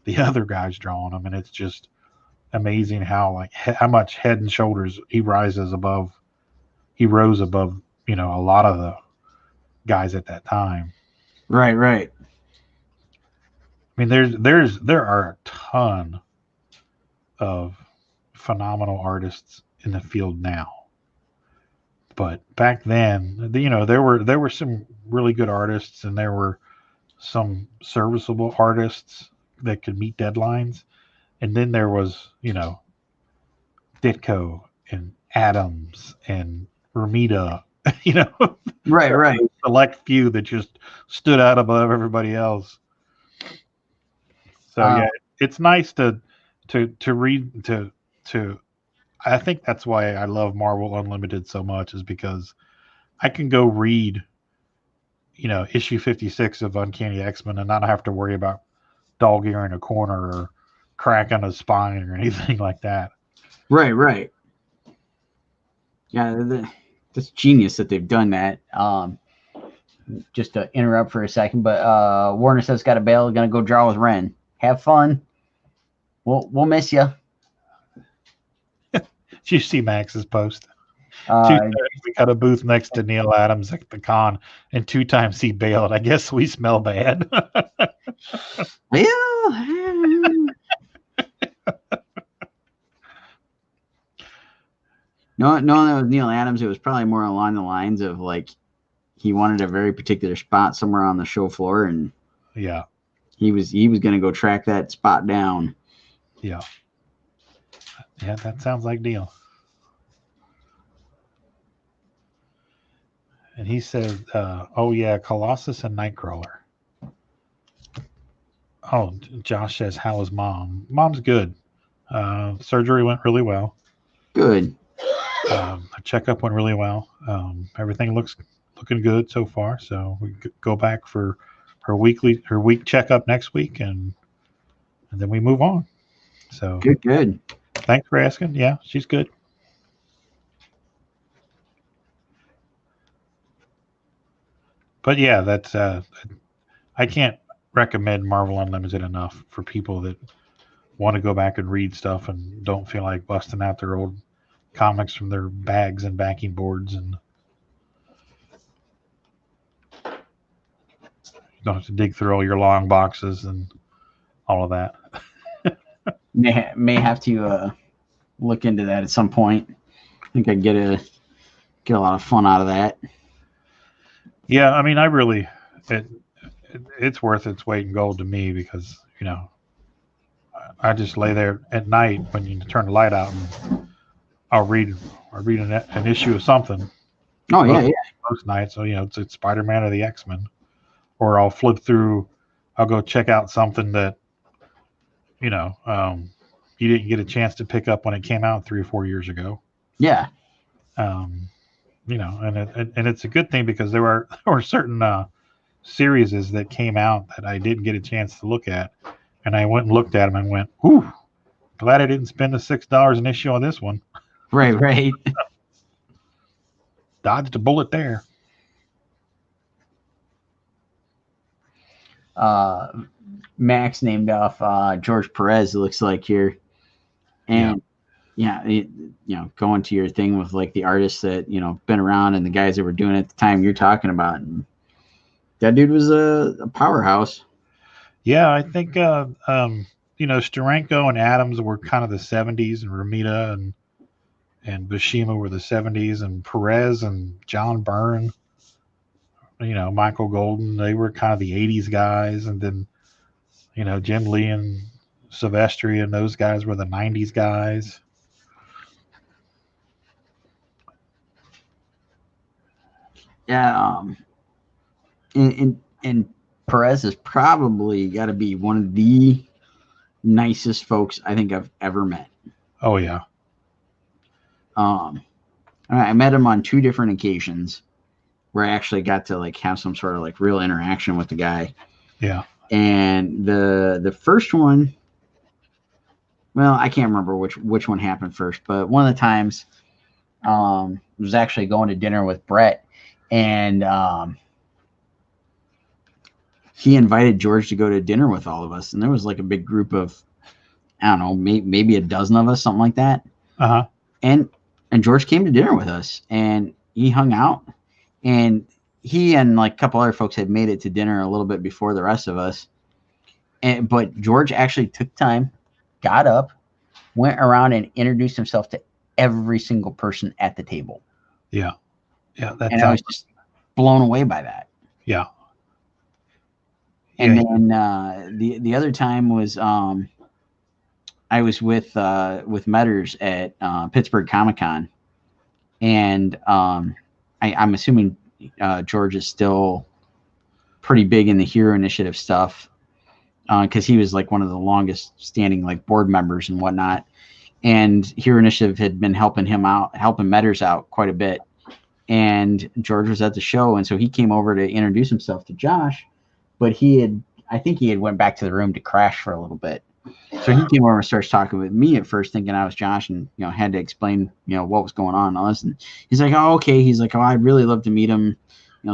the other guys drawing him, and it's just amazing how much head and shoulders he rose above, a lot of the guys at that time. Right. I mean, there are a ton of phenomenal artists in the field now, but back then, there were some really good artists, and there were some serviceable artists that could meet deadlines, and then there was Ditko and Adams and Romita, Right. select few that just stood out above everybody else. So yeah, it's nice to read to. I think that's why I love Marvel Unlimited so much, is because I can go read, issue 56 of Uncanny X-Men and not have to worry about dog ear in a corner or crack on a spine or anything like that. Right. Yeah, that's genius that they've done that. Just to interrupt for a second, but Warner says got a bail, gonna go draw with Ren. Have fun. We'll miss you. Did you see Max's post? 2 times we got a booth next to Neil Adams at the con, and 2 times he bailed. I guess we smell bad. No, that was Neil Adams. It was probably more along the lines of he wanted a very particular spot somewhere on the show floor, and yeah, he was going to go track that spot down. Yeah, that sounds like Neil. And he said, "Oh yeah, Colossus and Nightcrawler." Oh, Josh says, "How is Mom?" Mom's good. Surgery went really well. Good. The checkup went really well. Everything looking good so far. So we go back for her week checkup next week, and then we move on. So good. Thanks for asking. Yeah, she's good. But yeah, that's I can't recommend Marvel Unlimited enough for people that want to go back and read stuff and don't feel like busting out their old comics from their bags and backing boards, and you don't have to dig through all your long boxes and all of that. May have to look into that at some point. I think I'd get a lot of fun out of that. Yeah, I mean, it's worth its weight in gold to me, because I just lay there at night when you turn the light out, and I'll read an issue of something. Oh yeah. Most nights, so it's Spider-Man or the X-Men, or I'll flip through. I'll go check out something that you didn't get a chance to pick up when it came out 3 or 4 years ago. Yeah. And it's a good thing, because there were certain series that came out that I didn't get a chance to look at, and I went and looked at them and went, "Whew, glad I didn't spend the $6 an issue on this one." Right. Dodged a bullet there. Max named off George Perez, it looks like here, and going to your thing with the artists that been around and the guys that were doing it at the time you're talking about, and that dude was a powerhouse. Yeah, I think Steranko and Adams were kind of the 70s, and Romita and Buscema were the 70s, and Perez and John Byrne, Michael Golden, they were kind of the 80s guys, and then Jim Lee and Silvestri and those guys were the 90s guys. Yeah, and Perez has probably got to be one of the nicest folks I think I've ever met. Oh yeah. I met him on 2 different occasions where I actually got to have some sort of real interaction with the guy. Yeah. And the first one, well, I can't remember which one happened first, but one of the times was actually going to dinner with Brett, and he invited George to go to dinner with all of us, and there was like a big group of, I don't know, maybe a dozen of us, something like that. Uh-huh. And George came to dinner with us, and he hung out, and he and like a couple other folks had made it to dinner a little bit before the rest of us. But George actually took time, got up, went around and introduced himself to every single person at the table. Yeah. Yeah. And I was just blown away by that. Yeah. And then the other time was I was with Metters at Pittsburgh Comic-Con, and I'm assuming George is still pretty big in the Hero Initiative stuff, because he was like one of the longest standing like board members and whatnot. And Hero Initiative had been helping Metters out quite a bit. And George was at the show, and so he came over to introduce himself to Josh, but I think he had went back to the room to crash for a little bit. So he came over and starts talking with me at first, thinking I was Josh, and had to explain what was going on and all this. And he's like, "Oh, okay." He's like, "Oh, I'd really love to meet him,"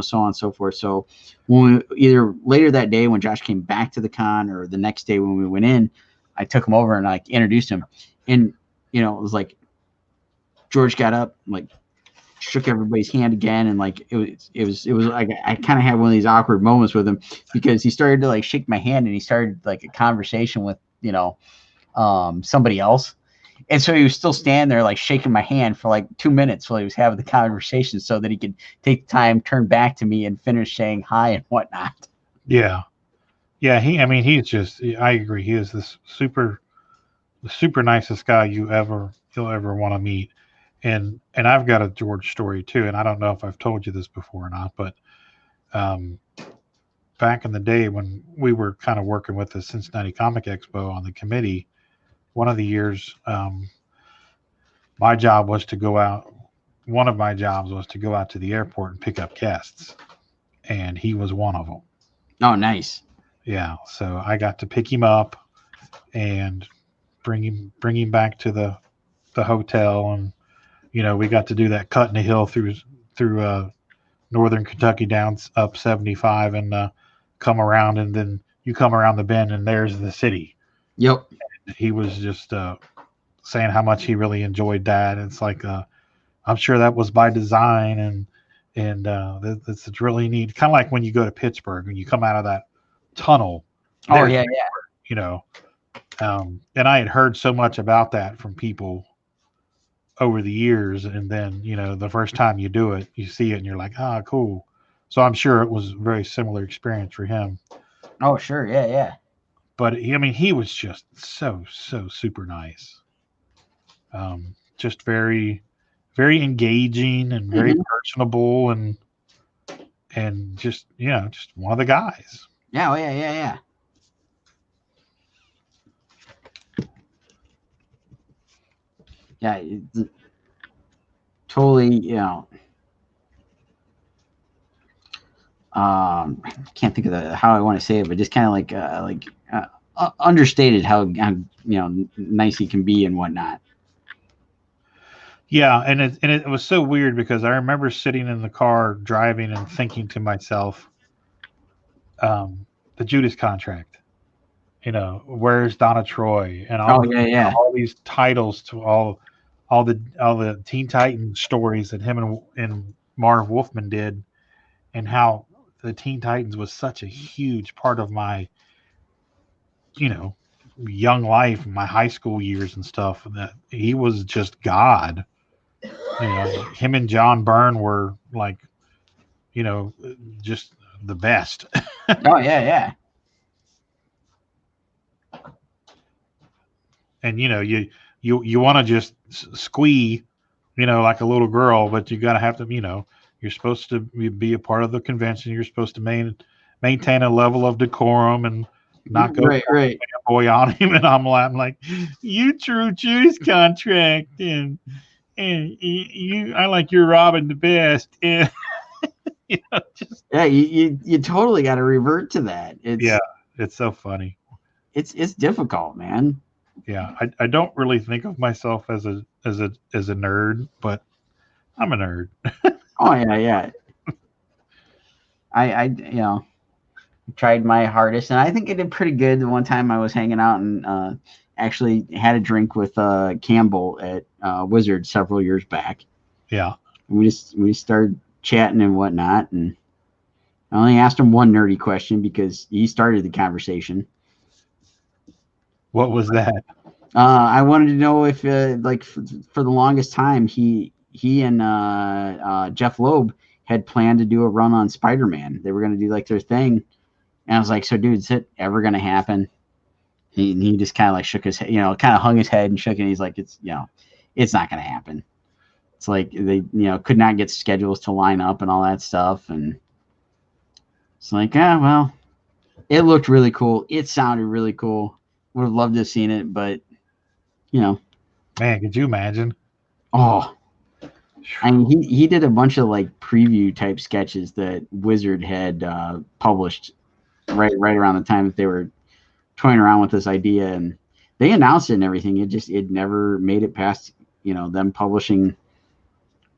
so on and so forth. So when either later that day when Josh came back to the con, or the next day when we went in, I took him over and like introduced him, and it was like George got up, like shook everybody's hand again, and like it was like I kind of had one of these awkward moments with him, because he started to like shake my hand, and he started like a conversation with somebody else, and so he was still standing there like shaking my hand for like 2 minutes while he was having the conversation, so that he could take the time, turn back to me, and finish saying hi and whatnot. Yeah. He's just, I agree, he is the super nicest guy you'll ever want to meet. And I've got a George story too, and I don't know if I've told you this before or not, but back in the day when we were kind of working with the Cincinnati Comic Expo on the committee, one of the years, my job was to go out. One of my jobs was to go out to the airport and pick up guests, and he was one of them. Oh, nice. Yeah, so I got to pick him up and bring him back to the hotel, and we got to do that cut in the hill through northern Kentucky down up 75 and come around, and then you come around the bend and there's the city. Yep. And he was just saying how much he really enjoyed that. It's like I'm sure that was by design, and it's really neat. Kind of like when you go to Pittsburgh, when you come out of that tunnel. Oh yeah. And I had heard so much about that from people over the years, and then the first time you do it, you see it and you're like, ah, cool. So I'm sure it was a very similar experience for him. Oh sure, yeah. But he was just so super nice, just very very engaging and very personable, and just just one of the guys. Yeah. Yeah, totally. Can't think of how I want to say it, but just kind of understated how nice he can be and whatnot. Yeah, and it was so weird, because I remember sitting in the car driving and thinking to myself, the Judas Contract, where's Donna Troy, and all these titles to all the Teen Titans stories that him and Marv Wolfman did, and how the Teen Titans was such a huge part of my young life, my high school years and stuff, that he was just God. Him and John Byrne were like just the best. Oh yeah. And you want to just squee, like a little girl, but you got to have to, you're supposed to be a part of the convention. You're supposed to maintain a level of decorum and not go right. boy on him. And I'm like, you true Judas Contract, and you, I like your Robin the best. And Just Yeah, you totally got to revert to that. it's so funny. It's difficult, man. Yeah, I don't really think of myself as a nerd, but I'm a nerd. Oh yeah. I tried my hardest, and I think I did pretty good. The one time I was hanging out and actually had a drink with Campbell at Wizard several years back. Yeah. We started chatting and whatnot, and I only asked him one nerdy question because he started the conversation. What was that? I wanted to know if like for the longest time he and Jeff Loeb had planned to do a run on Spider-Man. They were going to do like their thing. And I was like, so dude, is it ever going to happen? He just kind of like shook his head, kind of hung his head and shook it. And he's like, it's not going to happen. It's like they, could not get schedules to line up and all that stuff. And it's like, well, it looked really cool. It sounded really cool. Would have loved to have seen it, but man, could you imagine? Oh, I mean, he did a bunch of like preview type sketches that Wizard had published right around the time that they were toying around with this idea, and they announced it and everything. It never made it past them publishing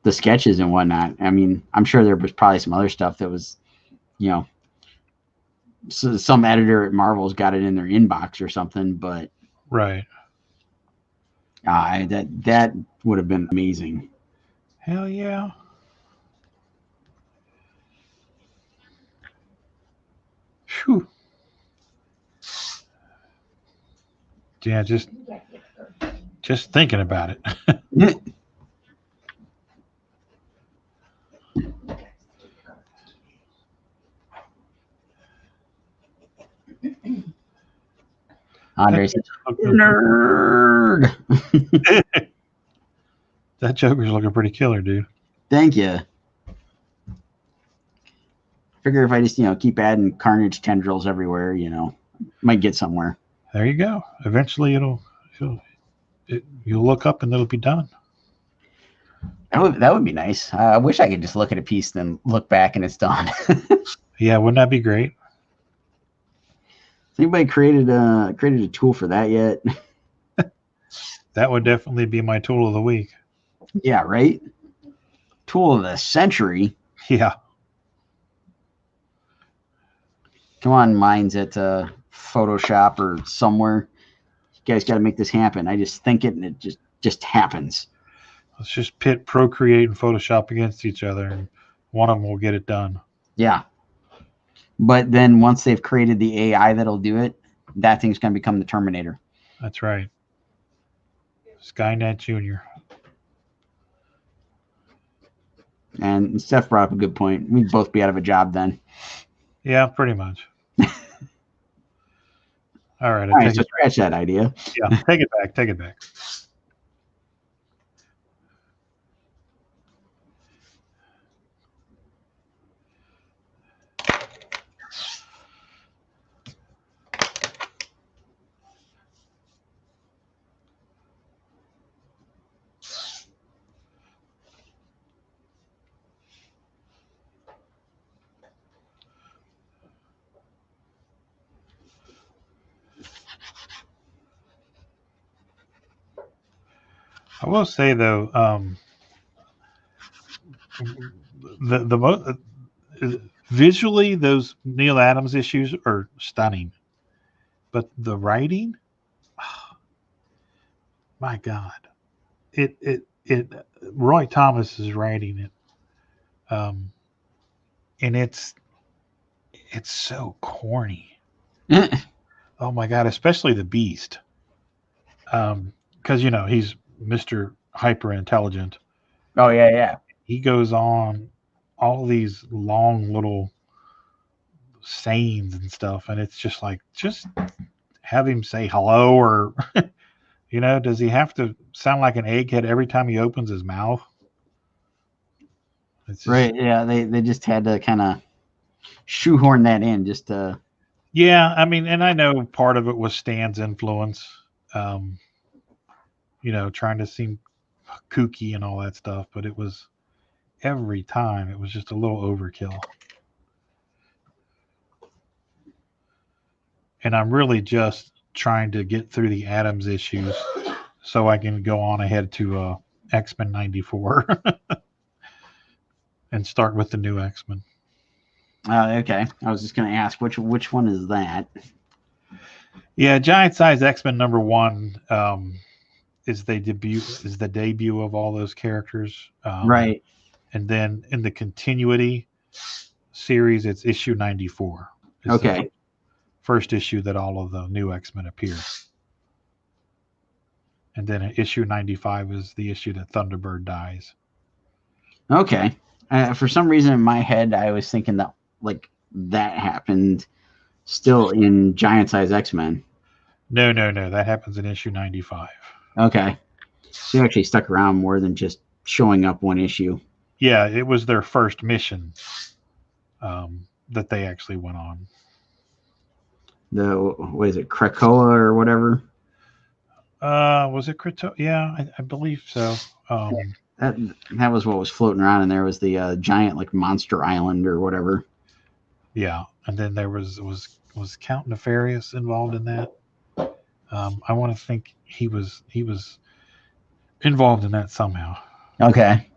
the sketches and whatnot. I mean, I'm sure there was probably some other stuff that was so some editor at Marvel's got it in their inbox or something, but right. That would have been amazing. Hell yeah. Whew. Yeah, just thinking about it. Andre says, nerd. That Joker's looking pretty killer, dude. Thank you. Figure if I just keep adding Carnage tendrils everywhere, might get somewhere. There you go. Eventually, you'll look up and it'll be done. That would be nice. I wish I could just look at a piece, then look back and it's done. Yeah, wouldn't that be great? Has anybody created a tool for that yet? That would definitely be my tool of the week. Yeah, right? Tool of the century. Yeah. Come on, minds at Photoshop or somewhere. You guys got to make this happen. I just think it, and it just happens. Let's just pit Procreate and Photoshop against each other, and one of them will get it done. Yeah. But then once they've created the AI that'll do it, that thing's going to become the Terminator. That's right. Skynet Jr. And Steph brought up a good point. We'd both be out of a job then. Yeah, pretty much. All right. All right, so scratch that idea. Yeah, take it back. Take it back. I will say though, the most visually those Neil Adams issues are stunning, but the writing, oh, my God, it Roy Thomas is writing it, and it's so corny. Oh my God, especially the Beast, because he's Mr. Hyper Intelligent. Oh yeah. He goes on all these long little sayings and stuff, and it's just like, just have him say hello, or does he have to sound like an egghead every time he opens his mouth? It's just, right. Yeah, they just had to kind of shoehorn that in just to. Yeah, I mean, and I know part of it was Stan's influence, trying to seem kooky and all that stuff, but it was every time it was just a little overkill. And I'm really just trying to get through the Adams issues so I can go on ahead to X-Men 94 and start with the new X-Men. Okay. I was just going to ask which one is that? Yeah, Giant Size X-Men #1 is the debut of all those characters. Right. And then in the continuity series, it's issue 94. It's Okay. the first issue that all of the new X-Men appear. And then issue 95 is the issue that Thunderbird dies. Okay. For some reason in my head, I was thinking that like that happened still in Giant Size X-Men. No. That happens in issue 95. Okay. So you actually stuck around more than just showing up one issue. Yeah, it was their first mission that they actually went on. What is it, Krakoa or whatever? Was it Krakoa? Yeah, I believe so. That was what was floating around, and there was the giant like monster island or whatever. Yeah, and then there was Count Nefarious involved in that. I want to think he was involved in that somehow. Okay.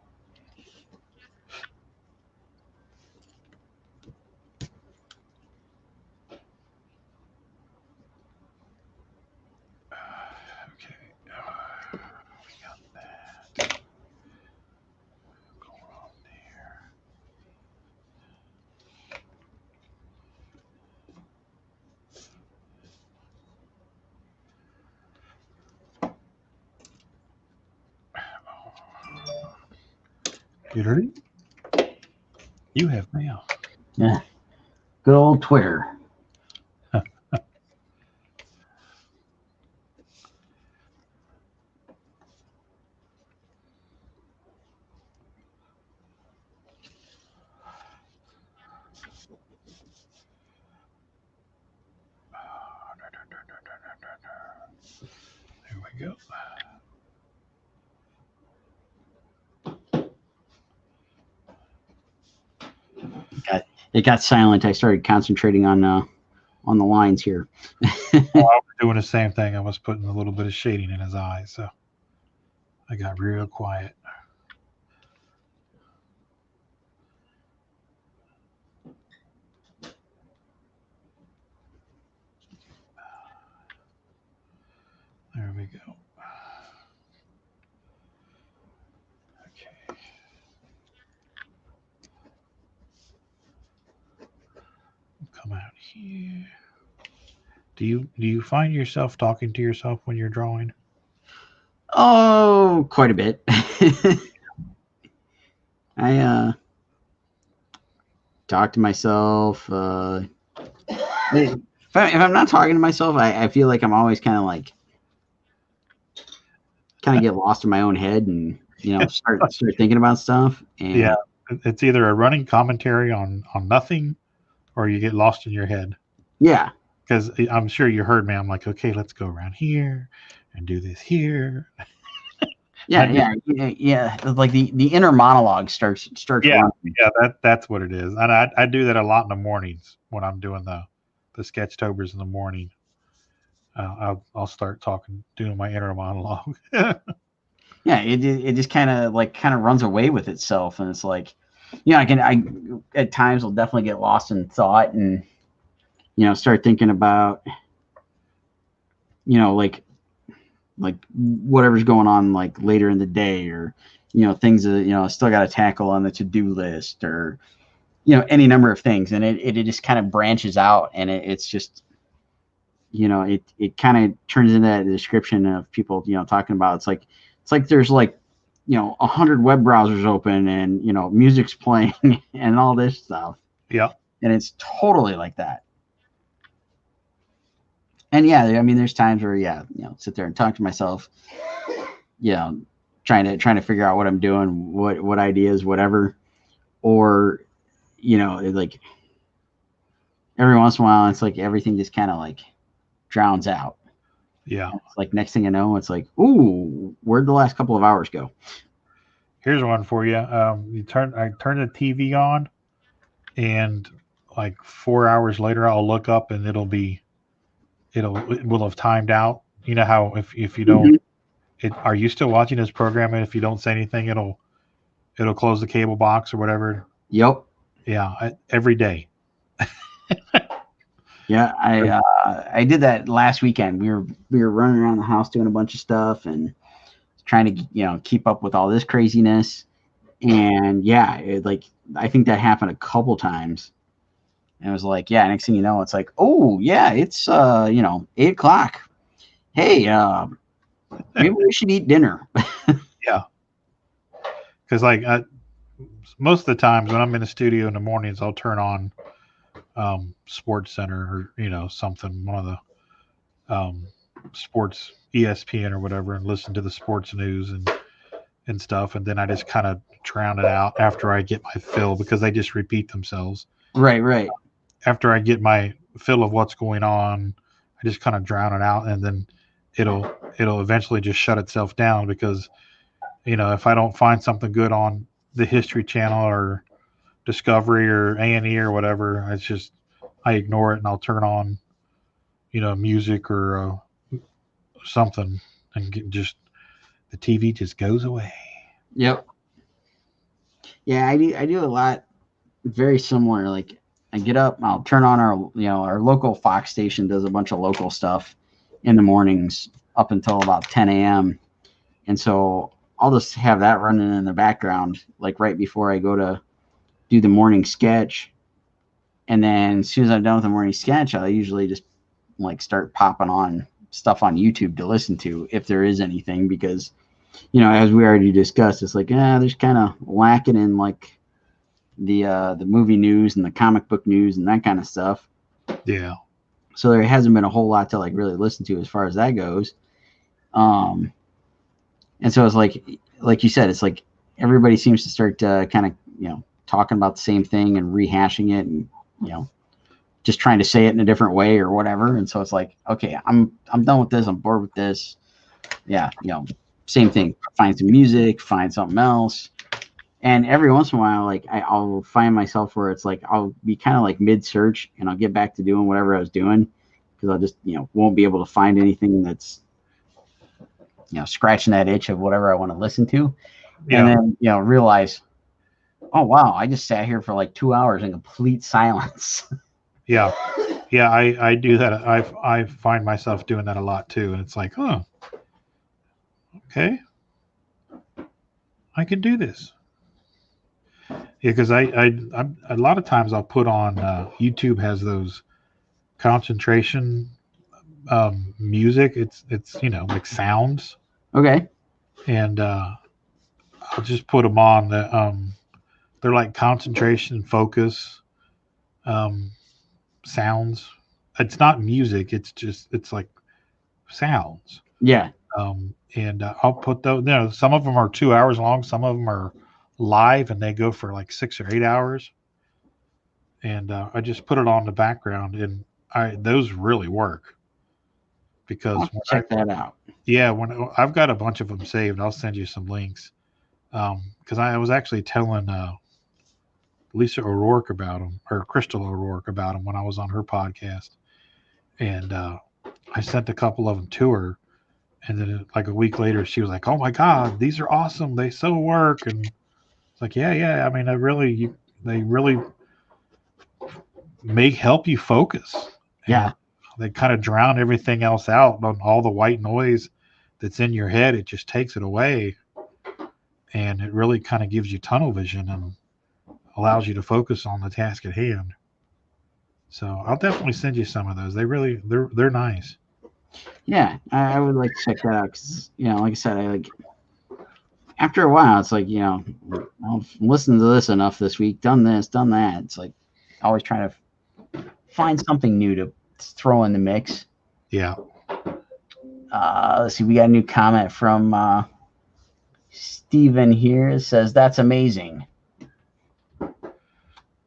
You have mail. Yeah. Good old Twitter. There we go. It got silent. I started concentrating on the lines here. I was doing the same thing. I was putting a little bit of shading in his eyes, so I got real quiet. There we go. Okay. Come out here. Do you find yourself talking to yourself when you're drawing? Oh, quite a bit. I talk to myself. If I'm not talking to myself, I feel like I'm always kind of get lost in my own head and start thinking about stuff. And yeah, it's either a running commentary on nothing, or you get lost in your head. Yeah, because I'm sure you heard me. I'm like, okay, let's go around here and do this here. Yeah. Like the inner monologue starts. Yeah, running. Yeah, that's what it is. And I do that a lot in the mornings when I'm doing the Sketchtobers in the morning. I'll start doing my inner monologue. Yeah, it just kind of runs away with itself, and it's like, I at times will definitely get lost in thought and start thinking about like whatever's going on like later in the day, or things that still got to tackle on the to-do list, or any number of things, and it just kind of branches out, and it's just it kind of turns into that description of people talking about it's like there's 100 web browsers open, and music's playing and all this stuff. Yeah, and it's totally like that. And yeah, I mean, there's times where sit there and talk to myself, trying to figure out what I'm doing, what ideas, whatever, or like every once in a while, it's like everything just kind of like drowns out. Yeah, it's like next thing I know, it's like, ooh, where'd the last couple of hours go? Here's one for you. I turn the TV on, and like 4 hours later, I'll look up and it will have timed out. You know how if you don't, are you still watching this program? And if you don't say anything, it'll close the cable box or whatever. Yep. Yeah, every day. Yeah, I did that last weekend. We were running around the house doing a bunch of stuff and trying to keep up with all this craziness. And yeah, I think that happened a couple times. And it was like, yeah, next thing you know, it's like, oh yeah, it's 8:00. Hey, maybe we should eat dinner. Yeah. Because most of the times when I'm in the studio in the mornings, I'll turn on Sports Center or something, one of the sports, ESPN or whatever, and listen to the sports news and stuff, and then I just kind of drown it out after I get my fill, because they just repeat themselves. Right. After I get my fill of what's going on, I just kind of drown it out, and then it'll eventually just shut itself down, because if I don't find something good on the History Channel or Discovery or A&E or whatever, I ignore it, and I'll turn on music or something, and the TV just goes away. Yep. Yeah, I do a lot very similar. Like, I get up, I'll turn on our local Fox station does a bunch of local stuff in the mornings up until about 10 a.m. And so I'll just have that running in the background, like right before I go to do the morning sketch. And then as soon as I'm done with the morning sketch, I'll usually just start popping on stuff on YouTube to listen to, if there is anything, because as we already discussed, it's like, there's kind of lacking in the movie news and the comic book news and that kind of stuff. Yeah. So there hasn't been a whole lot to really listen to as far as that goes. And so it's like you said, it's like everybody seems to start kind of talking about the same thing and rehashing it, and just trying to say it in a different way or whatever. And so it's like, okay, I'm done with this. I'm bored with this. Yeah, same thing. Find some music, find something else. And every once in a while, I'll find myself where it's like I'll be kind of like mid-search, and I'll get back to doing whatever I was doing, because I'll just won't be able to find anything that's scratching that itch of whatever I want to listen to. Yeah. And then realize, oh wow, I just sat here for like 2 hours in complete silence. Yeah, I do that. I find myself doing that a lot too, and it's like, oh, okay, I can do this. Yeah, because I'm a lot of times I'll put on YouTube has those concentration music. It's like sounds. Okay. And I'll just put them on. They're like concentration, focus sounds. It's not music. It's like sounds. Yeah. And I'll put those. Some of them are 2 hours long. Some of them are live, and they go for like 6 or 8 hours. And I just put it on the background, and those really work, because I'll check that out. Yeah, when I've got a bunch of them saved, I'll send you some links. Because I was actually telling Lisa O'Rourke about them, or Crystal O'Rourke about them, when I was on her podcast, and I sent a couple of them to her, and then like a week later, she was like, "Oh my God, these are awesome! They so work!" And it's like, yeah. I mean, they really help you focus. Yeah. And they kind of drown everything else out, on all the white noise that's in your head. It just takes it away, and it really kind of gives you tunnel vision and allows you to focus on the task at hand. So I'll definitely send you some of those. They're nice. Yeah, I would like to check that out, because like I said, after a while, it's like I've listened to this enough this week, done this, done that. It's like always trying to find something new to throw in the mix. Yeah. Let's see, we got a new comment from Steven here. It says, "That's amazing."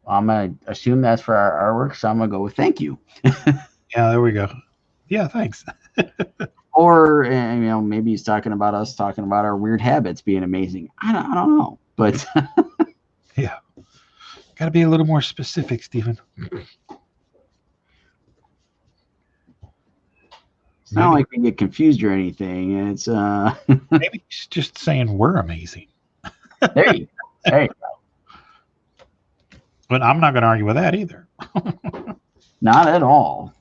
I'm going to assume that's for our artwork, so I'm going to go with thank you. Yeah, there we go. Yeah, thanks. Or maybe he's talking about us talking about our weird habits being amazing. I don't know, but Yeah, got to be a little more specific, Stephen. It's not like we get confused or anything. It's maybe he's just saying we're amazing. there you go. But I'm not going to argue with that either. Not at all.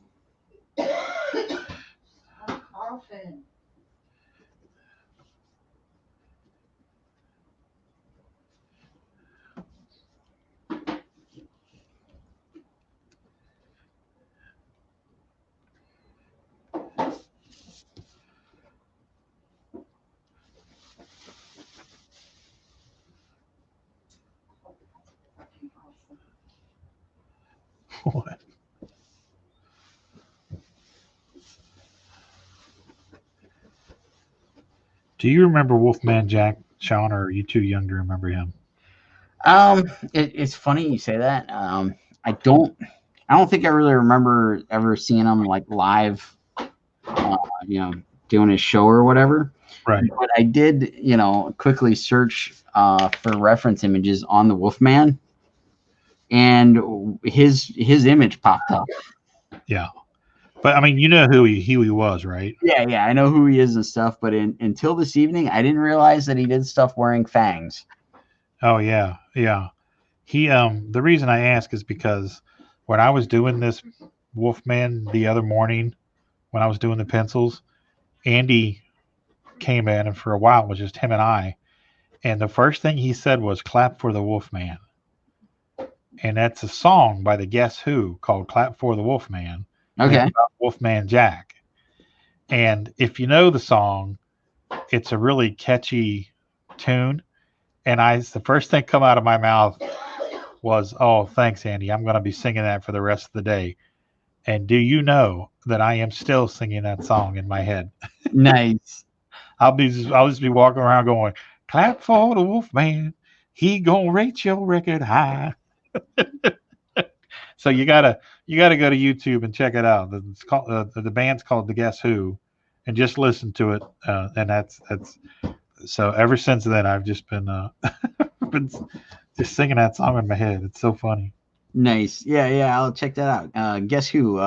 I'm coughing. What? Do you remember Wolfman Jack, Sean, or are you too young to remember him? It's funny you say that. I don't think I really remember ever seeing him like live, doing his show or whatever. Right. But I did, quickly search for reference images on the Wolfman, and his image popped up. Yeah. But I mean, you know who he was, right? Yeah, I know who he is and stuff. But until this evening, I didn't realize that he did stuff wearing fangs. Oh yeah. He the reason I ask is because when I was doing this Wolfman the other morning, when I was doing the pencils, Andy came in, and for a while it was just him and I. And the first thing he said was "Clap for the Wolfman," and that's a song by the Guess Who called "Clap for the Wolfman." Okay. About Wolfman Jack. And if you know the song, it's a really catchy tune. And the first thing come out of my mouth was, "Oh, thanks, Andy. I'm going to be singing that for the rest of the day." And do you know that I am still singing that song in my head? Nice. I'll just be walking around going, "Clap for the Wolfman. He gonna rate your record high." So you gotta go to YouTube and check it out. It's called the band's called the Guess Who, and just listen to it. And that's so. Ever since then, I've just been been just singing that song in my head. It's so funny. Nice. Yeah. I'll check that out. Guess Who?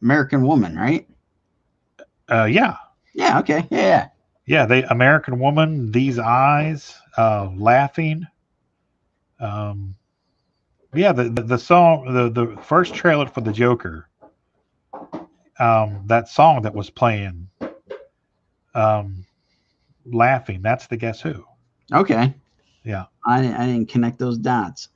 American Woman, right? Yeah. Yeah. Okay. Yeah. Yeah. The American Woman. These Eyes. Laughing. Yeah, the song, the first trailer for the Joker, that song that was playing, Laughing, that's the Guess Who. Okay. Yeah. I didn't connect those dots.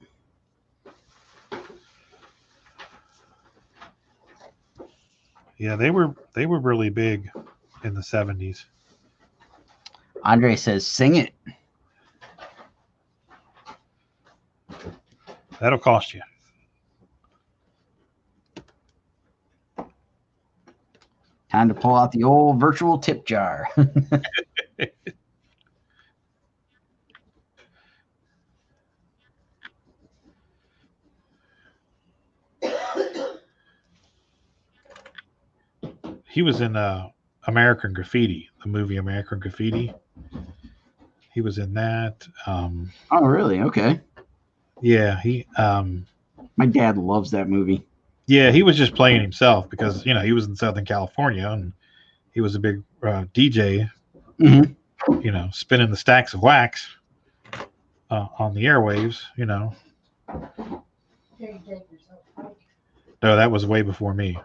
Yeah, they were really big in the 70s. Andre says, "Sing it." That'll cost you. Time to pull out the old virtual tip jar. He was in American Graffiti, the movie American Graffiti. He was in that. Oh, really? Okay. Yeah, he. My dad loves that movie. Yeah, he was just playing himself because he was in Southern California and he was a big DJ. Mm-hmm. Spinning the stacks of wax on the airwaves. No, that was way before me.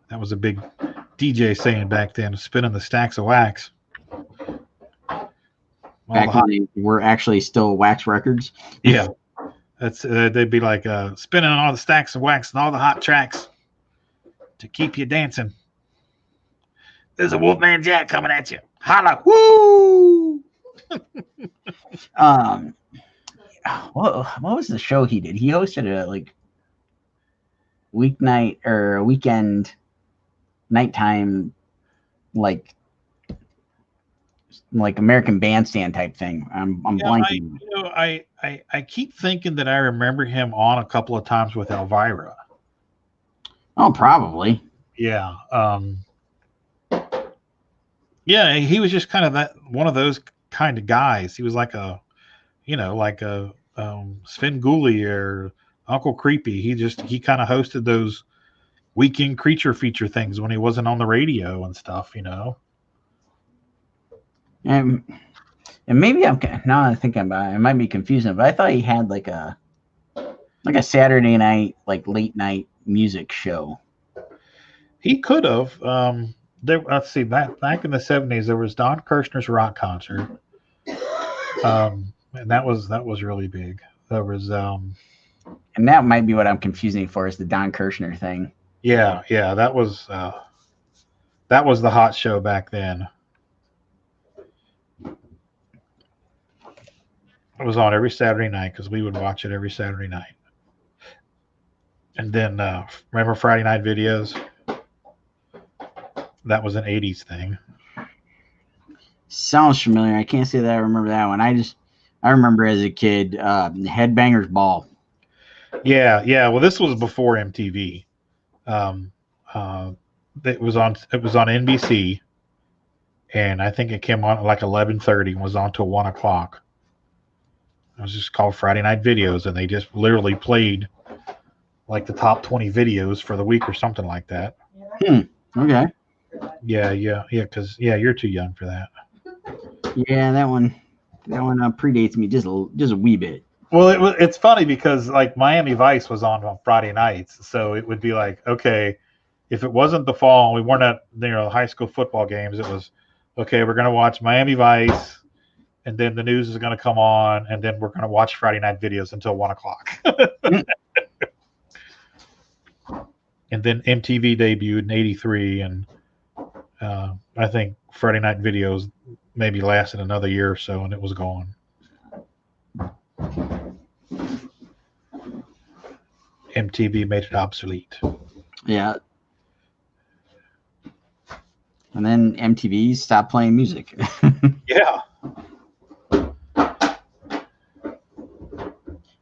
That was a big DJ saying back then, spinning the stacks of wax. Back when they were actually still wax records. Yeah. They'd be like spinning all the stacks of wax and all the hot tracks to keep you dancing. There's a Wolfman Jack coming at you. Holla. Woo! What was the show he did? He hosted a weeknight or a weekend nighttime like American Bandstand type thing. I'm blanking. I keep thinking that I remember him on a couple of times with Elvira. Oh, probably. Yeah. Yeah, he was just kind of that one of those kind of guys. He was like a, like a Sven Gulli or Uncle Creepy. He kind of hosted those weekend creature feature things when he wasn't on the radio and stuff. And maybe I'm now that I think about it, it might be confusing, but I thought he had like a Saturday night, like late night music show. He could have. Let's see. Back in the '70s, there was Don Kirshner's rock concert, and that was really big. There was, and that might be what I'm confusing for is the Don Kirshner thing. Yeah, that was the hot show back then. It was on every Saturday night because we would watch it every Saturday night. And then remember Friday night videos? That was an '80s thing. Sounds familiar. I can't say that I remember that one. I remember as a kid, Headbangers Ball. Yeah. Well, this was before MTV. It was on NBC, and I think it came on at like 11:30 and was on till 1 o'clock. It was just called Friday Night Videos, and they just literally played like the top 20 videos for the week or something like that. Okay. Yeah, because you're too young for that. Yeah, that one predates me just a wee bit. Well, it's funny because like Miami Vice was on Friday nights, so it would be like, okay, if it wasn't the fall, we weren't at high school football games. It was okay. We're gonna watch Miami Vice, and then the news is gonna come on, and then we're gonna watch Friday Night Videos until 1 o'clock. And then MTV debuted in '83, and I think Friday Night Videos maybe lasted another year or so, and it was gone. MTV made it obsolete. Yeah. And then MTV stopped playing music. Yeah.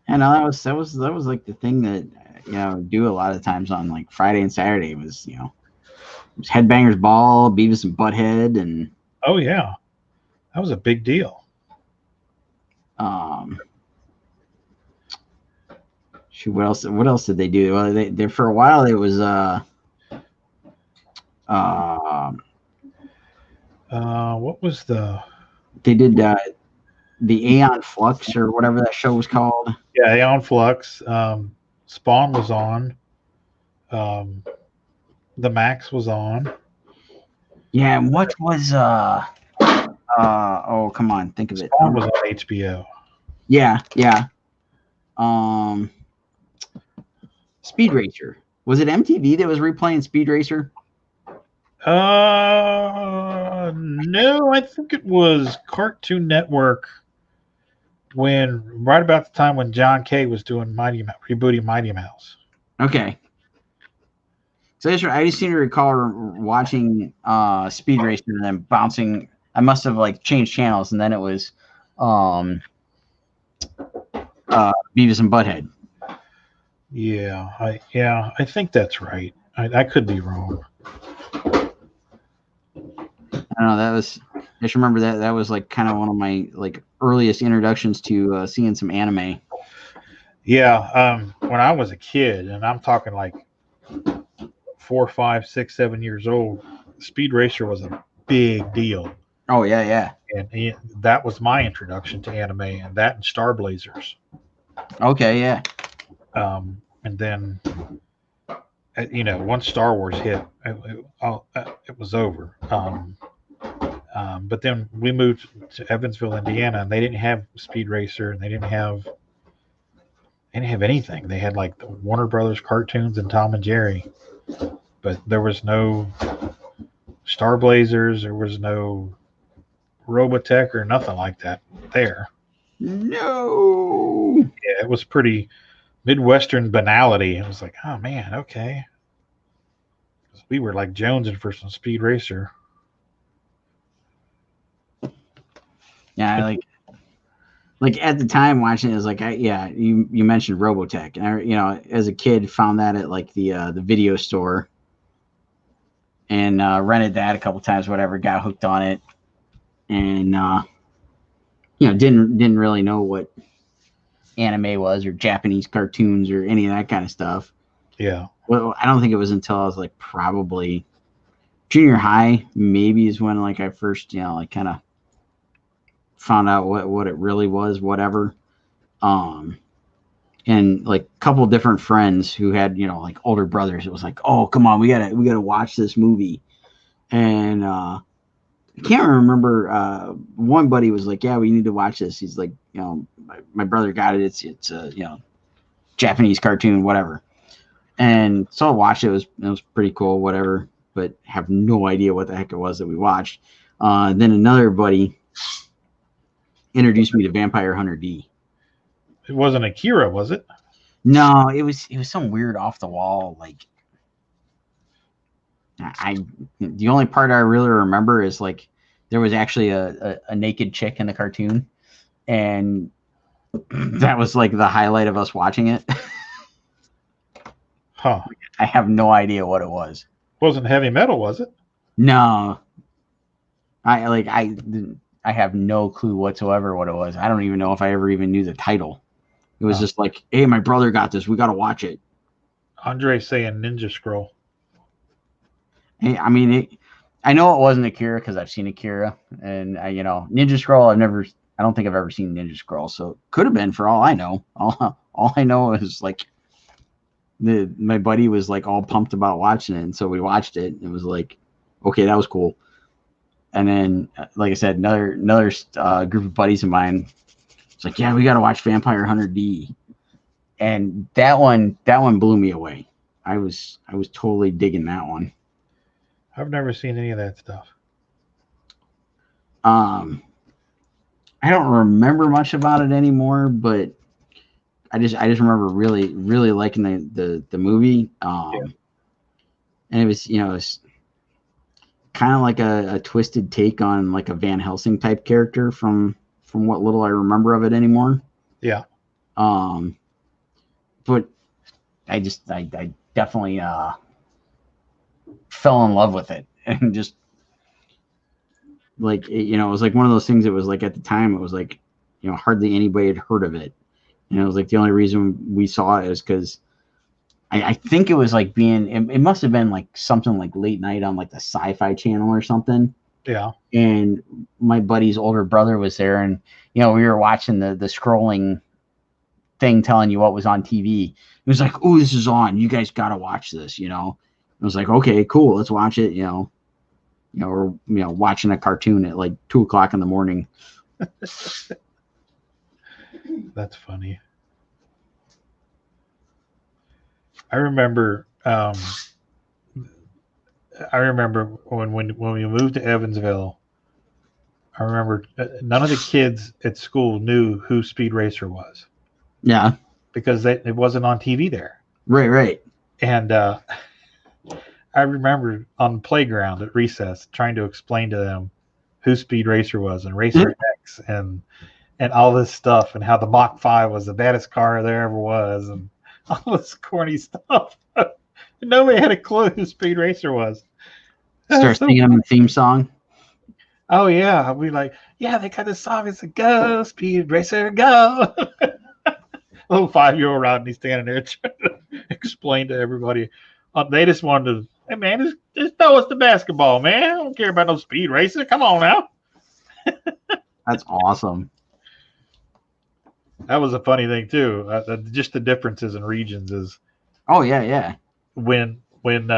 And that was like the thing that do a lot of times on like Friday and Saturday was it was Headbangers Ball, Beavis and Butthead, and oh yeah, that was a big deal. Shoot, what else did they do? Well, they for a while it was what was they did the Aeon Flux or whatever that show was called. Yeah, Aeon Flux. Spawn was on. The Max was on. Yeah, and what was oh come on, think of it. Spawn was on HBO. Yeah. Speed Racer. Was it MTV that was replaying Speed Racer? No, I think it was Cartoon Network. Right about the time when John Kay was doing rebooting Mighty Mouse. Okay. So I just seem to recall watching Speed Racer and then bouncing. I must have like changed channels, and then it was Beavis and Butthead. Yeah, I think that's right. I could be wrong. I don't know. I just remember that was like kind of one of my like earliest introductions to seeing some anime. Yeah, when I was a kid, and I'm talking like 4, 5, 6, 7 years old, Speed Racer was a big deal. Oh yeah. And that was my introduction to anime, and that and Star Blazers. Okay, yeah. And then, once Star Wars hit, it was over. But then we moved to Evansville, Indiana, and they didn't have Speed Racer, and they didn't have anything. They had like the Warner Brothers cartoons and Tom and Jerry, but there was no Star Blazers. There was no Robotech or nothing like that there. No. Yeah, it was pretty Midwestern banality. It was like, oh man, okay. We were like jonesing for some Speed Racer. Yeah, like at the time watching it, was like, yeah, you mentioned Robotech, and as a kid found that at like the video store, and rented that a couple times, whatever, got hooked on it, and didn't really know what anime was or Japanese cartoons or any of that kind of stuff. Yeah. Well, I don't think it was until I was like probably junior high, maybe, is when like I first, like kind of found out what it really was, whatever. And like a couple different friends who had, like older brothers, it was like, oh, come on, we gotta watch this movie. And I can't remember. One buddy was like, yeah, we need to watch this. He's like, my brother got it. It's a Japanese cartoon, whatever. And so I watched it. It was pretty cool, whatever, but have no idea what the heck it was that we watched. Then another buddy introduced me to Vampire Hunter D. It wasn't Akira, was it? No, it was some weird off the wall, like, the only part I really remember is like there was actually a naked chick in the cartoon, and that was like the highlight of us watching it. Huh. I have no idea what it was. Wasn't heavy metal, was it? No. I have no clue whatsoever what it was. I don't even know if I ever even knew the title. It was just like, hey, my brother got this. We got to watch it. Andre saying Ninja Scroll. Hey, I mean, I know it wasn't Akira because I've seen Akira, and Ninja Scroll. I don't think I've ever seen Ninja Scroll, so it could have been for all I know. All I know is like my buddy was like all pumped about watching it, and so we watched it. It was like, okay, that was cool. And then, like I said, another group of buddies of mine. It's like, yeah, we got to watch Vampire Hunter D, and that one blew me away. I was totally digging that one. I've never seen any of that stuff. I don't remember much about it anymore, but I just remember really, really liking the movie. And it was kind of like a twisted take on like a Van Helsing type character from what little I remember of it anymore. Yeah. But I definitely fell in love with it, and just like it was like one of those things. It was like at the time it was like hardly anybody had heard of it, and it was like the only reason we saw it is because I think it was like it must have been like something like late night on like the Sci-Fi Channel or something. Yeah. And my buddy's older brother was there, and we were watching the scrolling thing telling you what was on TV. It was like, oh, this is on. You guys got to watch this. I was like, okay, cool, let's watch it. Or watching a cartoon at like 2:00 in the morning. That's funny. I remember when we moved to Evansville. I remember none of the kids at school knew who Speed Racer was. Yeah, because it wasn't on TV there. Right. And I remember on the playground at recess trying to explain to them who Speed Racer was and Racer X and all this stuff, and how the Mach 5 was the baddest car there ever was, and all this corny stuff. Nobody had a clue who Speed Racer was. Start singing them the theme song. Oh yeah, we like, yeah, they got this song. It's a go Speed Racer go. Little 5-year-old Rodney standing there trying to explain to everybody. They just wanted to, hey man, just throw us the basketball, man. I don't care about no Speed Racer. Come on now. That's awesome. That was a funny thing too. Just the differences in regions is. Oh yeah. When in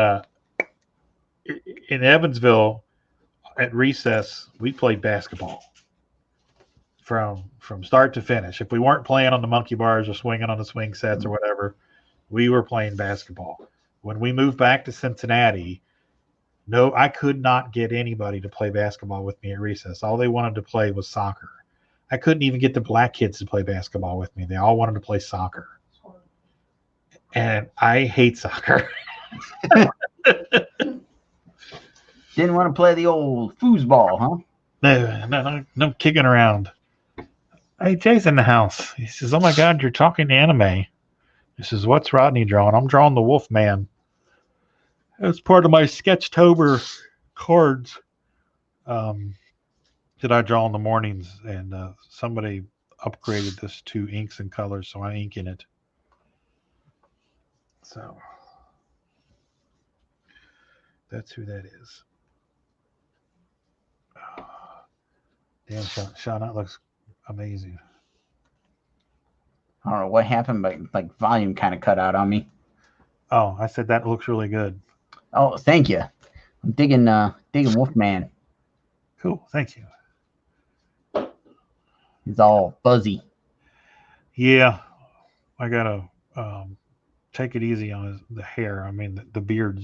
Evansville at recess, we played basketball from start to finish. If we weren't playing on the monkey bars or swinging on the swing sets or whatever, we were playing basketball. When we moved back to Cincinnati, no, I could not get anybody to play basketball with me at recess. All they wanted to play was soccer. I couldn't even get the black kids to play basketball with me. They all wanted to play soccer. And I hate soccer. Didn't want to play the old foosball, huh? No kicking around. Hey, Jay's in the house. He says, "Oh my God, you're talking anime." He says, "What's Rodney drawing?" I'm drawing the Wolfman. It's part of my Sketchtober cards that I draw in the mornings, and somebody upgraded this to inks and colors, so I'm inking it. So that's who that is. Damn, Sean, that looks amazing. I don't know what happened, but like volume kind of cut out on me. Oh, I said that looks really good. Oh, thank you. I'm digging Wolfman. Cool, thank you. He's all fuzzy. Yeah, I gotta take it easy on the hair. I mean, the beard,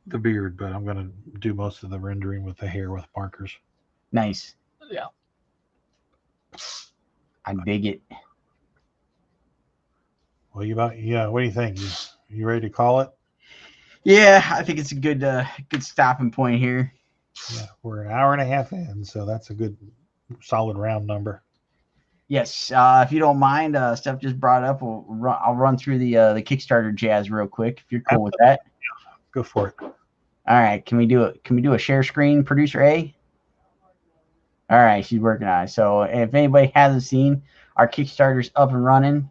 but I'm gonna do most of the rendering with the hair with markers. Nice. Yeah. I dig it. Well, yeah. What do you think? You ready to call it? Yeah, I think it's a good stopping point here. Yeah, we're an hour and a half in, so that's a good solid round number. Yes, if you don't mind, Steph just brought up. I'll run through the Kickstarter jazz real quick. If you're cool with that. Yeah, go for it. All right, can we do a share screen, producer A? All right, she's working on it. So if anybody hasn't seen, our Kickstarter's up and running.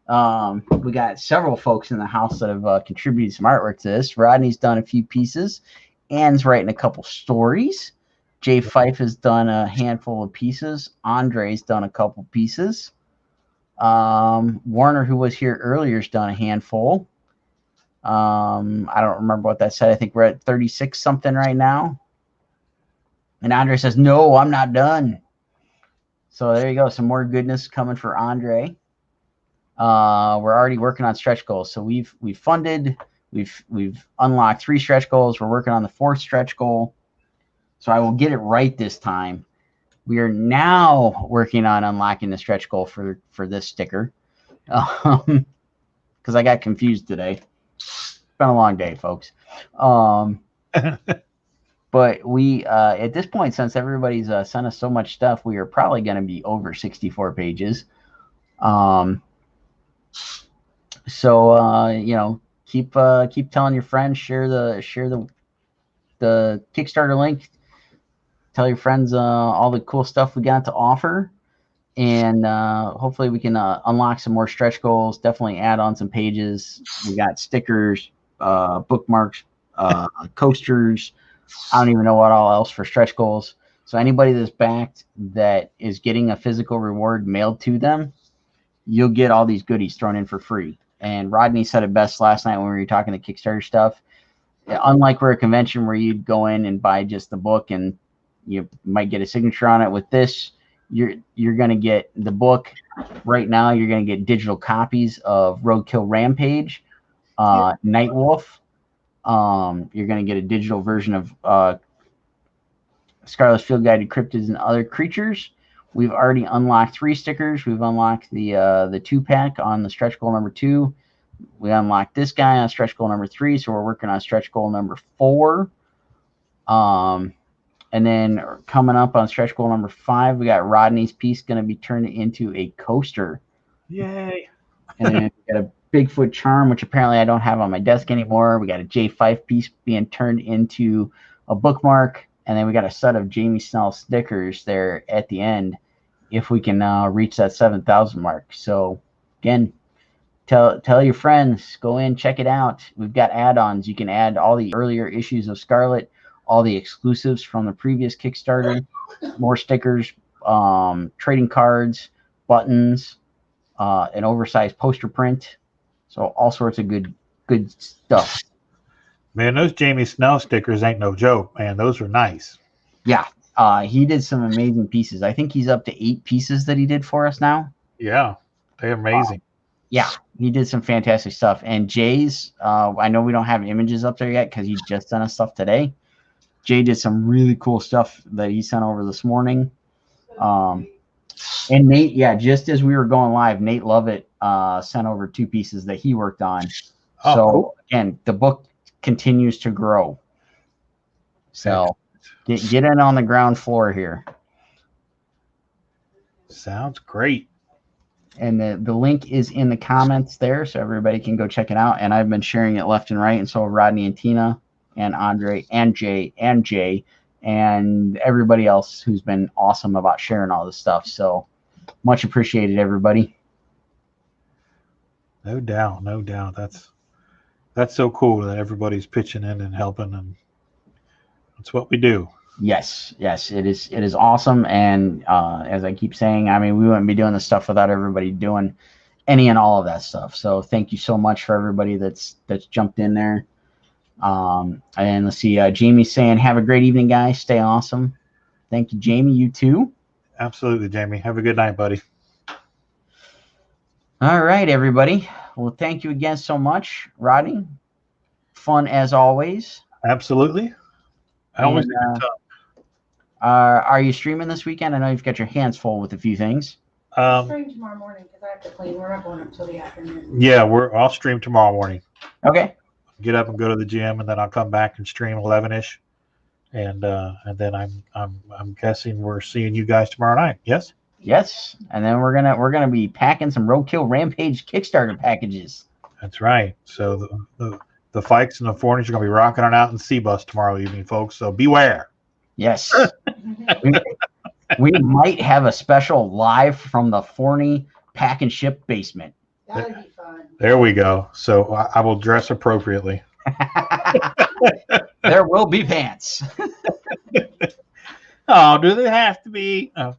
We got several folks in the house that have contributed some artwork to this. Rodney's done a few pieces. Ann's writing a couple stories. Jay Fife has done a handful of pieces. Andre's done a couple pieces. Warner, who was here earlier, has done a handful. I don't remember what that said. I think we're at 36 something right now. And Andre says, "No, I'm not done." So there you go. Some more goodness coming for Andre. We're already working on stretch goals. So we've funded. We've unlocked 3 stretch goals. We're working on the 4th stretch goal. So I will get it right this time. We are now working on unlocking the stretch goal for this sticker. Because I got confused today. It's been a long day, folks. But we, at this point, since everybody's sent us so much stuff, we are probably going to be over 64 pages. So you know, keep telling your friends, share the Kickstarter link. Tell your friends all the cool stuff we got to offer, and hopefully we can unlock some more stretch goals. Definitely add on some pages. We got stickers, bookmarks, coasters. I don't even know what all else for stretch goals. So anybody that's backed that is getting a physical reward mailed to them, you'll get all these goodies thrown in for free. And Rodney said it best last night when we were talking the Kickstarter stuff. Unlike we're a convention where you'd go in and buy just the book and you might get a signature on it, with this, you're going to get the book. Right now, you're going to get digital copies of Roadkill Rampage, Night Wolf. You're going to get a digital version of Scarlet's Field Guide to Cryptids and Other Creatures. We've already unlocked 3 stickers. We've unlocked the 2-pack on the stretch goal number 2. We unlocked this guy on stretch goal number 3, so we're working on stretch goal number 4. And then coming up on stretch goal number 5, we got Rodney's piece going to be turned into a coaster. Yay! And then we got a Bigfoot charm, which apparently I don't have on my desk anymore. We got a J5 piece being turned into a bookmark. And then we got a set of Jamie Snell stickers there at the end if we can reach that 7,000 mark. So, again, tell your friends. Go in, check it out. We've got add-ons. You can add all the earlier issues of Scarlet, all the exclusives from the previous Kickstarter, more stickers, trading cards, buttons, an oversized poster print. So all sorts of good stuff. Man, those Jamie Snell stickers ain't no joke, man. Those are nice. Yeah. He did some amazing pieces. I think he's up to 8 pieces that he did for us now. Yeah, they're amazing. Yeah, he did some fantastic stuff. And Jay's, I know we don't have images up there yet because he just sent us stuff today. Jay did some really cool stuff that he sent over this morning. And Nate, yeah, just as we were going live, Nate Lovett sent over 2 pieces that he worked on. Oh, So, cool. again, the book continues to grow. So get in on the ground floor here. Sounds great. And the link is in the comments there, so everybody can go check it out. And I've been sharing it left and right, and so have Rodney and Tina and Andre and Jay and everybody else who's been awesome about sharing all this stuff. So much appreciated, everybody. No doubt, no doubt. That's so cool that everybody's pitching in and helping, and that's what we do. Yes, it is awesome. And as I keep saying, I mean, we wouldn't be doing this stuff without everybody doing any and all of that stuff. So thank you so much for everybody that's jumped in there. And let's see, Jamie's saying, have a great evening, guys. Stay awesome. Thank you, Jamie. You too. Absolutely, Jamie. Have a good night, buddy. All right, everybody. Well, thank you again so much, Rodney. Fun as always. Absolutely. I always think it's tough. Are you streaming this weekend? I know you've got your hands full with a few things. Stream tomorrow morning because I have to clean. We're not going up till the afternoon. Yeah, I'll stream tomorrow morning. Okay. Get up and go to the gym, and then I'll come back and stream 11ish, and then I'm guessing we're seeing you guys tomorrow night. Yes. Yes, and then we're gonna be packing some Roadkill Rampage Kickstarter packages. That's right. So the Fikes and the Forneys are gonna be rocking on out in C-Bus tomorrow evening, folks. So beware. Yes. we might have a special live from the Forney pack and ship basement. That'd be fun. There we go. So I will dress appropriately. There will be pants. Oh, do they have to be? Oh.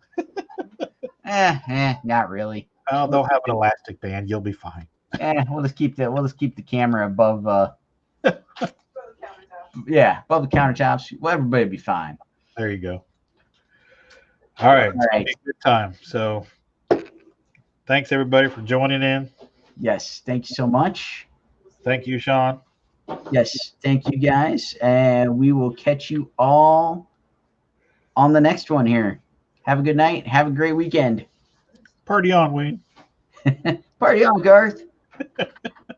Not really. Oh, they'll have an elastic band. You'll be fine. We'll just keep the camera above. Above the countertop. Above the countertops. Well, everybody will be fine. There you go. All right. All right. Good time. So thanks everybody for joining in. Yes. Thank you so much. Thank you, Sean. Yes. Thank you, guys. And we will catch you all on the next one here. Have a good night. Have a great weekend. Party on, Wayne. Party on, Garth.